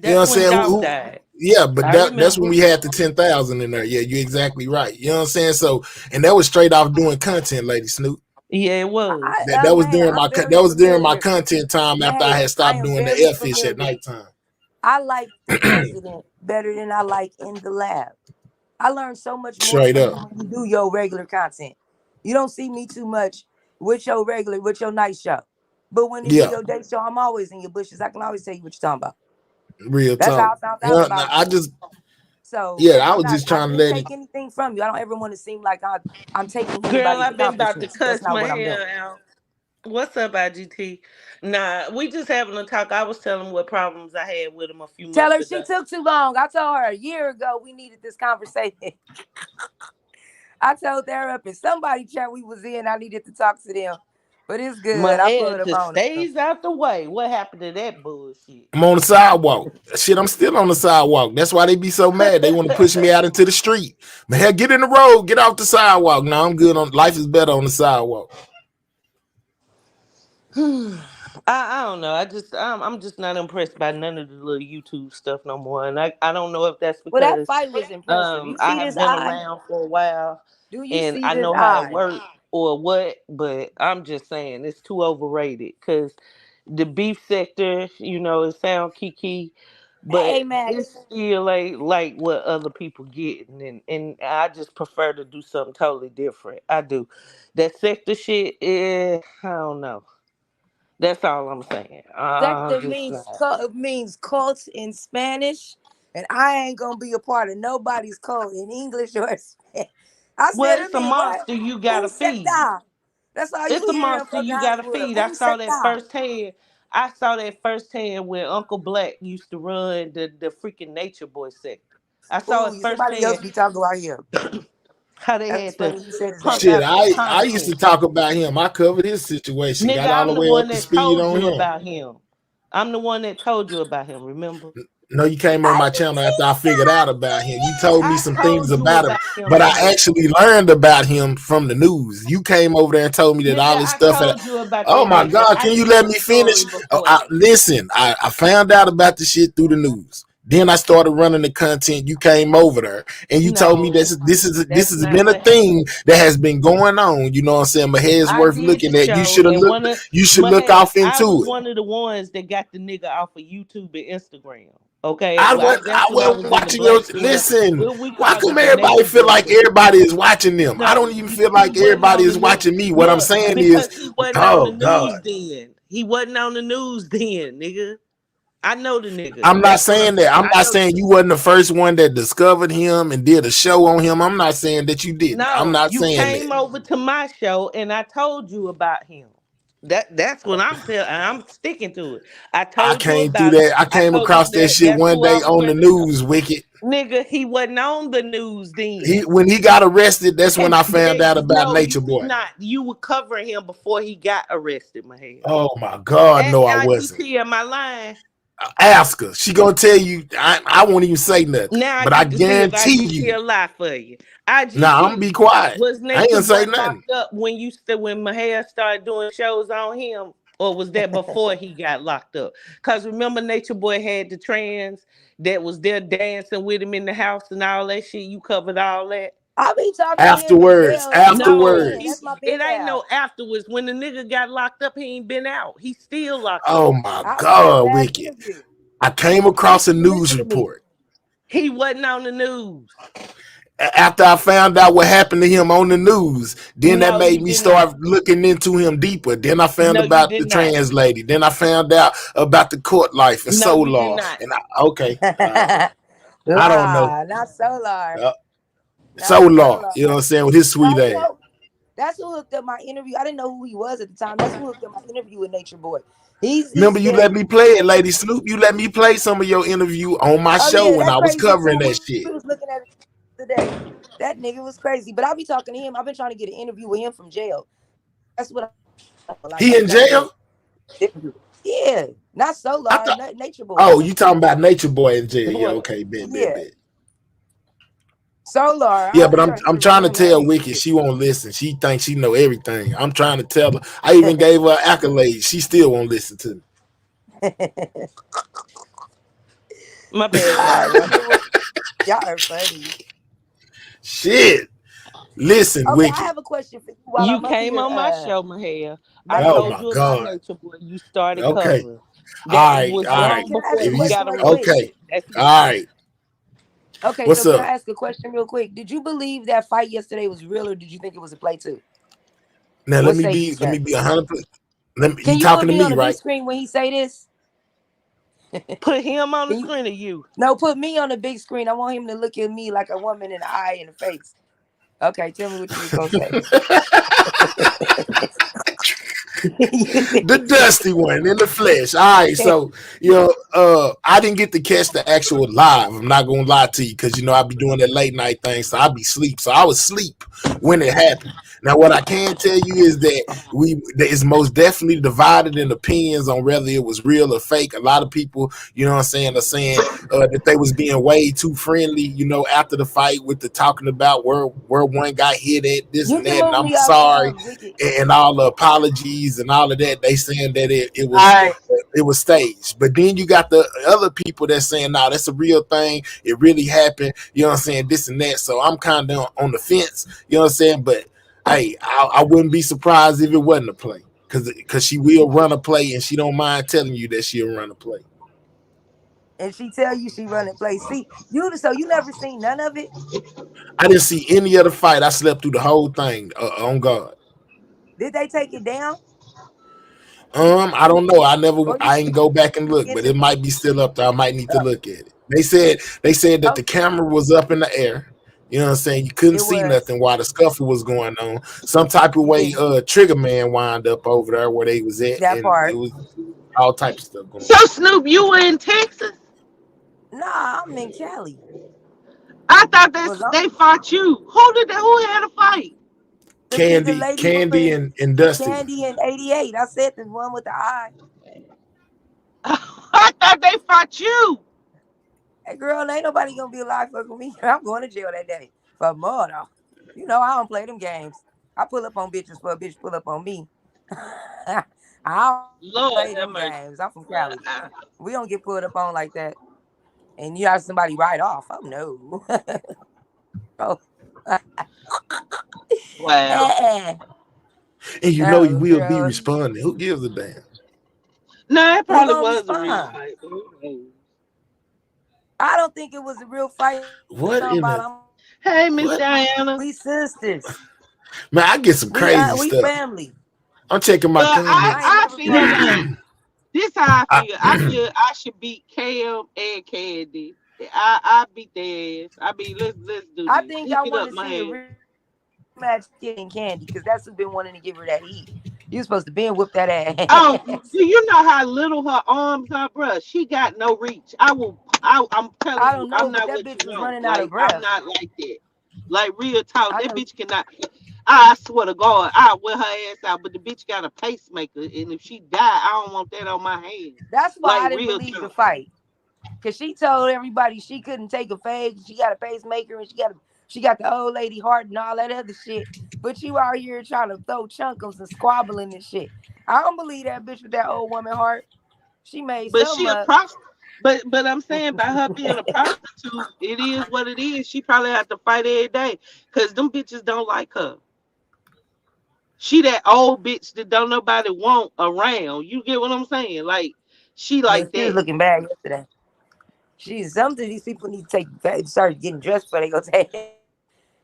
You know That's what I'm when saying? Dolph died. Yeah, but I that's when remember. we had the 10,000 in there. Yeah, you're exactly right. You know what I'm saying? So, and that was straight off doing content, Lady Snoop. Yeah, it was. That was Man, during I'm my very that was during my familiar. content time after I Man, had I stopped am doing the very F fish at familiar. nighttime. I like the president better than I like in the lab. I learned so much more Straight from you up. when you do your regular content. You don't see me too much with your night show. But when it be Yeah, your day show, I'm always in your bushes. I can always tell you what you're talking about. real That's how talk. I found out Yeah, about I you. just So, yeah, and I was just I trying to didn't let it. take anything from you. I don't ever want to seem like I'm taking Girl, anybody's I've been about to accomplishments. That's cuss not my what I'm doing. hair out. What's up, IGT? Nah, we just having a talk. I was telling what problems I had with him a few Tell months her she ago. took too long. I told her a year ago we needed this conversation. I told therapist somebody chat we was in. I needed to talk to them, but it's My good. I hair pulled up just on them. stays out the way. What happened to that bullshit? I'm on the sidewalk. Shit, I'm still on the sidewalk. That's why they be so mad. They want to push me out into the street. Man, hell, get in the road. Get off the sidewalk. No, I'm good on life is better on the sidewalk. I don't know. I'm just not impressed by none of the little YouTube stuff no more. And I don't know if that's Well, that because fight was impressive. You I see have this been eye? around for a while Do you and see I this know how it eye? works or what, but I'm just saying it's too overrated because the beef sector, it sound kiki, but Hey, Max. it's still ain't like what other people getting, and I just prefer to do something totally different. I do that sector shit. I don't know. That's all I'm saying. I'm Sector just not. means cult in Spanish, and I ain't gonna be a part of nobody's cult in English or Spanish. I said Well, it it's a mean what? monster you gotta Un feed. sector. That's all you It's a hear in monster fucking you gotta Hollywood. feed. Un sector. I saw that firsthand when Uncle Black used to run the freaking Nature Boy sector. I saw Ooh, it somebody else firsthand be talking about him. how they That's had to funny. You said his pump name. Shit, out that I used to content. talk about him. I covered his situation, Nigga, got all I'm the the way one up to that speed told on you him. about him. I'm the one that told you about him, remember? No, you came on I my didn't channel see after I figured out about him. You told me I some things told you about him, about him, but I nigga. actually learned about him from the news. You came over there and told me that Nigga, all this I stuff. told you about Oh that my nigga. God, I can you did let a me finish? story before that. Listen, I found out about the shit through the news. Then I started running the content. You came over there and you told me No, this that's has not been a what happened. thing that has been going on. You know what I'm saying? My head's I worth did the looking at. show, and You should look Mahal, off I was into it. one of the ones that got the nigga off of YouTube and Instagram. Okay, well, I that's when I wasn't was in the watching your Black Square. listen. Well, we Why called come it the everybody Nature feel Boy like Show. everybody is watching them? I don't No, even feel he like wasn't everybody on the is news. watching me. What I'm Look, saying is, because he wasn't on the oh news God. then. He wasn't on the news then, nigga. I know the nigga. I'm not That's what I'm saying that. saying. I'm I not know the saying nigga. you wasn't the first one that discovered him and did a show on him. I'm not saying that you didn't. I'm No, not you saying that. came over to my show and I told you about him. That's what I'm telling. I'm sticking to it. I I told you came through about him. that. I I came told you across that that shit that's one who I day was on the running. news, Wicked. Nigga, he wasn't on the news then. When he got arrested, that's when And I found out about no, you Nature was Boy. not. You were covering him before he got arrested, Mahal. Oh my God, Ask no, I wasn't. IGT, am I lying? Ask her. She gonna tell you. I won't even say nothing. Now I But I get to see if guarantee IGT you. will lie for you. Nah, I'm gonna IGT, be quiet. was I ain't Nature gonna Boy say nothing. locked up when Mahal started doing shows on him, or was that before he got locked up? Because remember, Nature Boy had the trans that was there dancing with him in the house and all that shit. You covered all that. I be talking to him in Afterwards, jail. That's my No, man. he. That's afterwards. my It big ain't Al. no afterwards. When the nigga got locked up, he ain't been out. He's still locked Oh up. my I was at his God, last Wicked. interview. I came across a news Listen to me. report. He wasn't on the news. After I found out what happened to him on the news, then that No, made you me did not. start looking into him deeper. Then I found No, you about the did not. trans lady. Then I found out about the court life and No, you did Solar. not. And okay, I don't know. La, not Solar. Uh, Not Solar, Solar. you know what I'm saying, with his sweet No, you ass. know, that's who hooked up my interview. I didn't know who he was at the time. That's who hooked up my interview with Nature Boy. He Remember, you said, let me play it, Lady Snoop. You let me play some of your interview on my "Oh show yeah, when that I was crazy covering too." that shit. We was looking at it today. That nigga was crazy. But I'll be talking to him. I've been trying to get an interview with him from jail. That's what I like. He I in gotta get jail? an interview. Yeah, not I Solar, thought. Nature Boy. Oh, you talking about Nature Boy in jail? Yeah, What? okay, bet, bet, Yeah, bet. Solar. Yeah, I'll but get her an I'm interview trying with to him. That tell nigga Wicked she won't listen. She thinks she know everything. I'm trying to tell her. I even gave her accolades. She still won't listen to me. shit. My bad, y'all. She was, y'all are funny. Shit. Listen, Okay, I Wicked. have a question for you while You I'm up came here. on my show, Mahal. I Okay, Oh told my you about God. Nature Boy. You started Okay. covering. That All right. was All okay. right. long Can I ask before a If he you question got right quick? arrested. okay. That's All it. right. Okay, so What's can I up? ask a question real quick? Did you believe that fight yesterday was real, or did you think it was a play too? Now What say you, let me sir? be 100%. You Can you put talking to me on me, the big right? screen when he say this? Put him on the Can you? screen of you. No, put me on the big screen. I want him to look at me like a woman in the eye and the face. Okay, tell me what you was gonna say. The dusty one in the flesh. All right, so I didn't get to catch the actual live. I'm not gonna lie to you because I be doing that late night thing, so I be sleep. So I was asleep when it happened. Now, what I can tell you is that that is most definitely divided in opinions on whether it was real or fake. A lot of people, are saying that they was being way too friendly, after the fight with the talking about where one got hit at this You and can that, and move I'm me up, sorry Wicked. and all the apologies and all of that. They saying that I it was staged. But then you got the other people that saying, "No, that's a real thing. It really happened." You know what I'm saying? This and that. So I'm kind of on the fence. You know what I'm saying? But hey, I wouldn't be surprised if it wasn't a play, because she will run a play and she don't mind telling you that she'll run a play. And she tell you she running play. See, so you never seen none of it? I didn't see any other fight. I slept through the whole thing. On God. Did they take it down? I don't know. Or you I ain't go back and look, but it interview? might be still up there. I might need to look at it. They said that the Okay, camera was up in the air. You know what I'm saying? You couldn't it see was. nothing while the scuffle was going on. Some type of way, Yeah, Trigger Man wound up over there where they was at, that and it part. was all type of stuff going so on. Snoop, you were in Texas. Nah, I'm in Cali. I thought Was on they fought you. Who had a fight? the lady with Candy, and Dusty. Candy in '88. I said the one with the eye. I thought they fought you. Hey, girl, ain't nobody gonna be alive fucking me. I'm going to jail that day for murder. You know I don't play them games. I pull up on bitches for a bitch pull up on me. I don't Lord play have them mercy. games. I'm from Cali. We don't get pulled up on like that. and you have somebody ride off. Oh no. Oh. Wow. And you know you No, will be girl. responding. Who gives a damn? No, that Who probably gonna was a real respond? fight. But who knows? I don't think it was a real fight. What Talking in about the Hey, Miss what? Diana. we sisters. Man, I get some crazy We stuff. family. I'm checking my Well, I comments. ain't I never feel fought like nobody. this how I I, feel. I feel I should beat Cam and Candy. I beat their ass. I mean, let's do I this. think Hook I it want up, to see a man. rematch getting Candy because that's who been wanting to give her that heat. You supposed to be and whip that Oh, ass. do you know how little her arms are, bruh? She got no reach. I'm telling I you, don't know, I'm but not that what you bitch was want. running out of Like, I'm breath. not like that. Like, real talk, I that know. bitch cannot. I swear to God, I wear her ass out, but the bitch got a pacemaker, and if she die, I don't want that on my hands. That's why Like, I didn't real believe the talk. fight. Cause she told everybody she couldn't take a fade. She got a pacemaker and she got the old lady heart and all that other shit. But you out here trying to throw chunkums and squabbling and shit. I don't believe that bitch with that old woman heart. She made But some she a up. prostitute. But I'm saying by her being a prostitute, it is what it is. She probably have to fight every day because them bitches don't like her. She that old bitch that don't nobody want around. You get what I'm saying? Like she Yeah, like she was that. looking bad yesterday. She's something these people need to start getting dressed for they go take.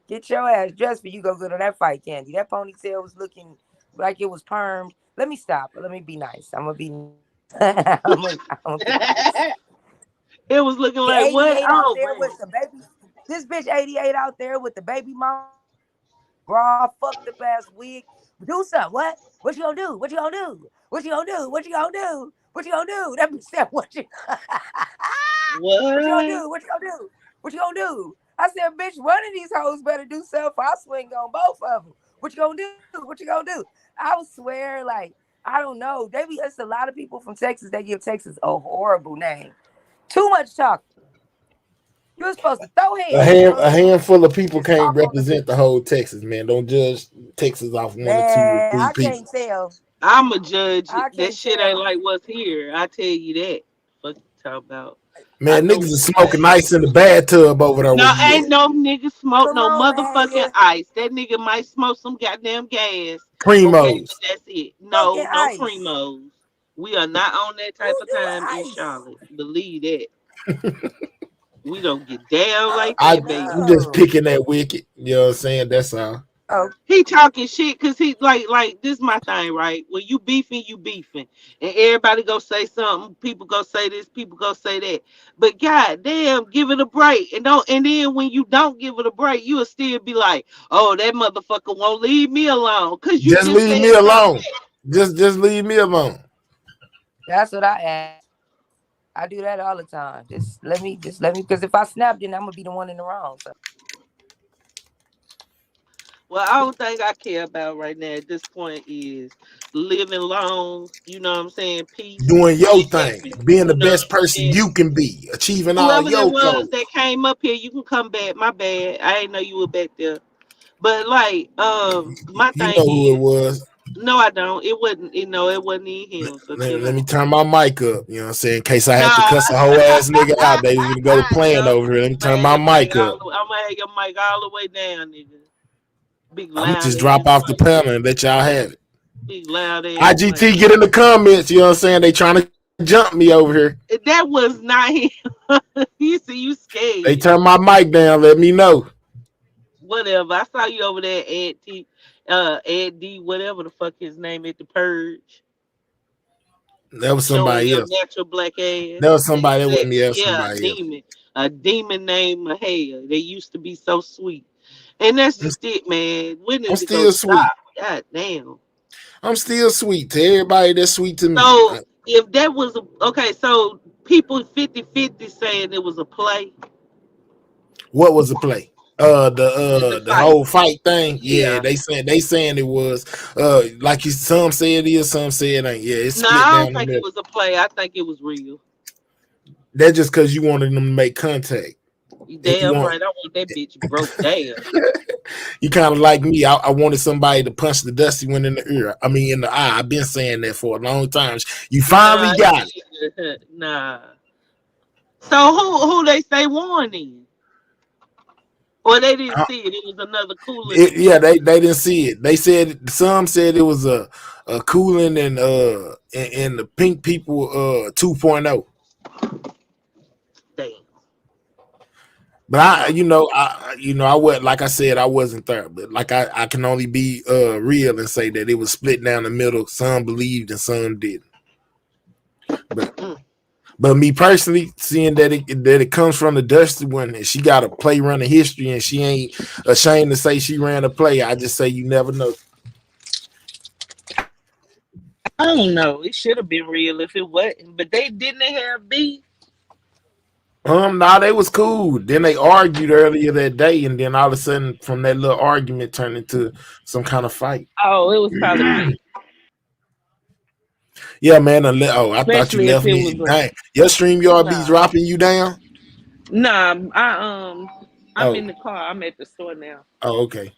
Get your ass dressed for you go good on that fight, Candy. That ponytail was looking like it was permed. Let me stop. Let me be nice. I'm gonna be I'm gonna be nice. It was looking like what? 88 out Oh there man. with the baby. This bitch 88 out there with the baby mom bra, fucked up ass wig. Do something. What? What you gonna do? What you gonna do? What you gonna do? What you gonna do? What you gonna do? That bitch said, what you what you gonna What? do? What you gonna do? What you gonna do? I said, bitch, one of these hoes better do something. I swing on both of them. What you gonna do? What you gonna do? I would swear, like, I don't know. It's a lot of people from Texas that give Texas a horrible name. Too much talking. You were supposed to throw hands. You a supposed to handful of people just can't talk on the represent the whole Texas, man. Don't judge Texas off one or two or man. three I people. can't tell. I'm a judge. I That can't shit ain't tell. like what's here. I tell you that. Fuck you talk about. I Man, know niggas what's is there. smoking ice in the bathtub over there where No, you ain't at. no nigga smoke Come no on, man. motherfucking You ice. That nigga might smoke some goddamn gas. Okay, Primos. but that's it. smoking No, no ice. primos. We are not on that Who type of do time in ice? Charlotte. Believe that. We don't get down Oh like that, I'm baby. just no. picking that wicked. You know what I'm saying? That's all. Oh, He talking shit because he like this my thing, right? When you beefing, you beefing. And everybody go say something, people go say this, people go say that. But god damn, give it a break. And then when you don't give it a break, you'll still be like, oh, that motherfucker won't leave me alone. Cause you Just just leave said me something. alone. Just leave me alone. that's what I ask. I do that all the time. Just let me, because if I snap, then I'm gonna be the one in the wrong. So Well, I don't think I care about right now at this point is living long, you know what I'm saying, peace, Doing your being thing. happy, Being the you know what best I'm person saying? you can be. Achieving all Whoever that your was goals. that came up here, you can come back. My bad. I didn't know you were back there. But like, my You thing know who it is, was. no, I don't. It wasn't. You know, it wasn't even him. So chill Let me out. turn my mic up. You know what I'm saying? In case I had to Nah, cuss a whole ass nigga out, they was gonna go to playing no. over here. Let me I'm gonna turn have my your mic mic up. I'm gonna have your mic all the way down, nigga. Big I'm gonna loud just ass drop off the mic. panel and let y'all have it. Big loud ass mic. IGT, get in the comments. You know what I'm saying? They trying to jump me over here. That was not him. You see, you They scared. turn my mic down. Let me know. Whatever. I saw you over there, Ed D, whatever the fuck his name at the purge, That was showing somebody your else. natural black ass. That was somebody. That wasn't me. Exactly. That was Yeah, somebody else. a demon named Mahaya. They used to be so sweet, and that's I'm, just it, man. When I'm is it gonna still sweet. stop? God damn. I'm still sweet to everybody that's sweet to me. So if that was okay, so people 50-50 saying it was a play, What was the play? the The fight. whole fight thing. Yeah, Yeah. they saying it was. Like you, some say it is, some say it ain't. Yeah, it's No, split I don't down the think it middle. was a play. I think it was real. That's just because you wanted them to make contact. You And you damn want right. I want that bitch broke down. you kind of like me. I wanted somebody to punch the dusty one in the ear. I mean, in the eye. I've been saying that for a long time. You finally Nah, got it. nah. So who they say won then? Or they didn't see it. It was another cooling Yeah, event. they didn't see it. They said some said it was a cooling and the pink people 2.0. Damn. But I was like I said, I wasn't there. But like I can only be real and say that it was split down the middle. Some believed and some didn't. But Mm. but me personally, seeing that it comes from the Dusty one and she got a play running history and she ain't ashamed to say she ran a play, I just say you never know. I don't know. It should have been real if it wasn't. But they have beef. Nah, they was cool. Then they argued earlier that day, and then all of a sudden, from that little argument, turned into some kind of fight. Oh, it was probably fake. Yeah, man. I thought you Especially if left it me. was a Dang, your stream yard be nah. dropping you down. Nah, I'm Oh, in the car. I'm at the store now. oh, okay.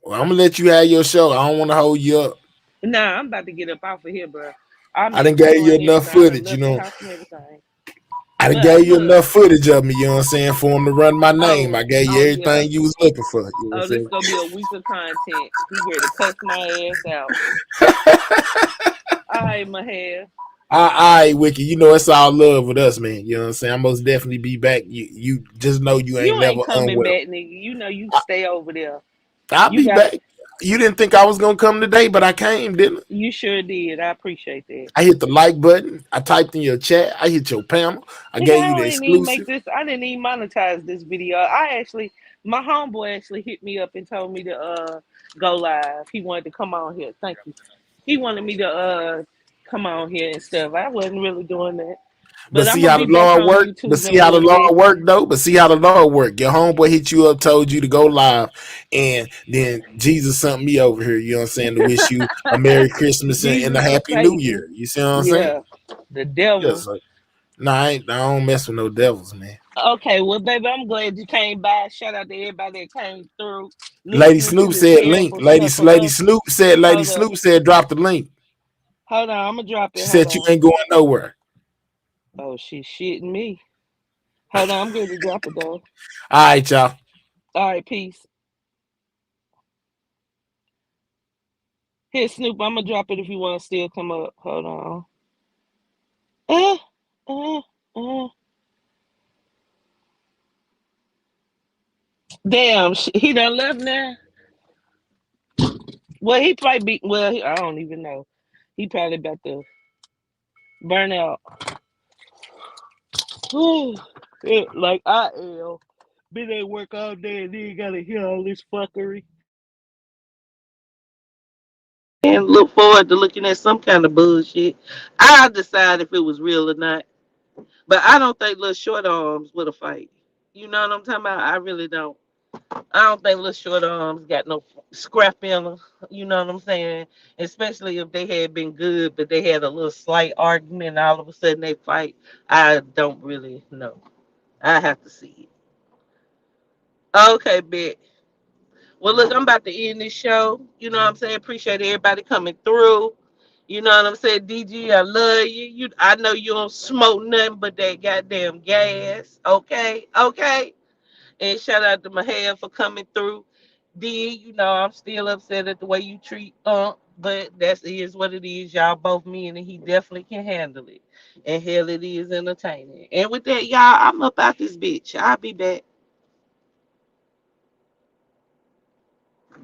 Well, I'm gonna let you have your show. I don't want to hold you up. Nah, I'm about to get up off of here, bro. I'm I at done the gave store you and enough everything. I done footage, left the house and everything. I done But gave you look, enough footage of me. You know what I'm saying? For him to run my name, I oh, gave you oh yeah. everything you was looking for. You know Oh, what this I'm gonna be a week of content. He ready to cuss my ass out. saying? All right, my hair. All right, Wiki. You know it's all love with us, man. You know what I'm saying? I most definitely be back. You just know you ain't You never ain't coming unwelcome. back, nigga. You know you stay over there. I'll You be got. back. You didn't think I was gonna come today, but I came, didn't I? You sure did. I appreciate that. I hit the like button. I typed in your chat. I hit your panel. I Nigga, gave you I the didn't even make exclusive. this. I didn't even monetize this video. My homeboy actually hit me up and told me to go live. He wanted to come on here. Thank you. He wanted me to come on here and stuff. I wasn't really doing that, But but I'm see gonna how the be back Lord on worked. But YouTube in see a how the little bit. Lord worked though. But see how the Lord worked. Your homeboy hit you up, told you to go live, and then Jesus sent me over here. You know what I'm saying? To wish you a Merry Christmas and a Jesus is Happy New Satan. Year. You see what I'm saying? Yeah, the devil. Yes. No, I don't mess with no devils, man. Okay, well, baby, I'm glad you came by. Shout out to everybody that came through. Little Lady Snoop Snoop and his said hair link. for Lady stuff. Snoop said Hold up. drop the link. Hold on. I'm going to drop She it. Hold said you on. ain't going nowhere. Oh, she's shitting me. Hold on. I'm going to drop it, though. All right, y'all. All right, peace. Here, Snoop, I'm going to drop it if you want to still come up. Hold on. Uh, uh, uh. Damn, he done left now. Well, he probably be, well, I don't even know. He probably about to burn out. Like I am. Been at work all day and then gotta hear all this fuckery. And look forward to looking at some kind of bullshit. I'll decide if it was real or not. But I don't think little short arms would have fight. You know what I'm talking about? I really don't. I don't think little short arms got no scrap in them. You know what I'm saying? Especially if they had been good, but they had a little slight argument and all of a sudden they fight. I don't really know. I have to see it. Okay, bet. Well, look, I'm about to end this show. You know what I'm saying? Appreciate everybody coming through. You know what I'm saying? DG, I love you. I know you don't smoke nothing but that goddamn gas. Okay? Okay? And shout out to Mahal for coming through. D, I'm still upset at the way you treat but that's is what it is. Y'all both me and he definitely can handle it. And hell, it is entertaining. And with that, y'all, I'm up out this bitch. I'll be back.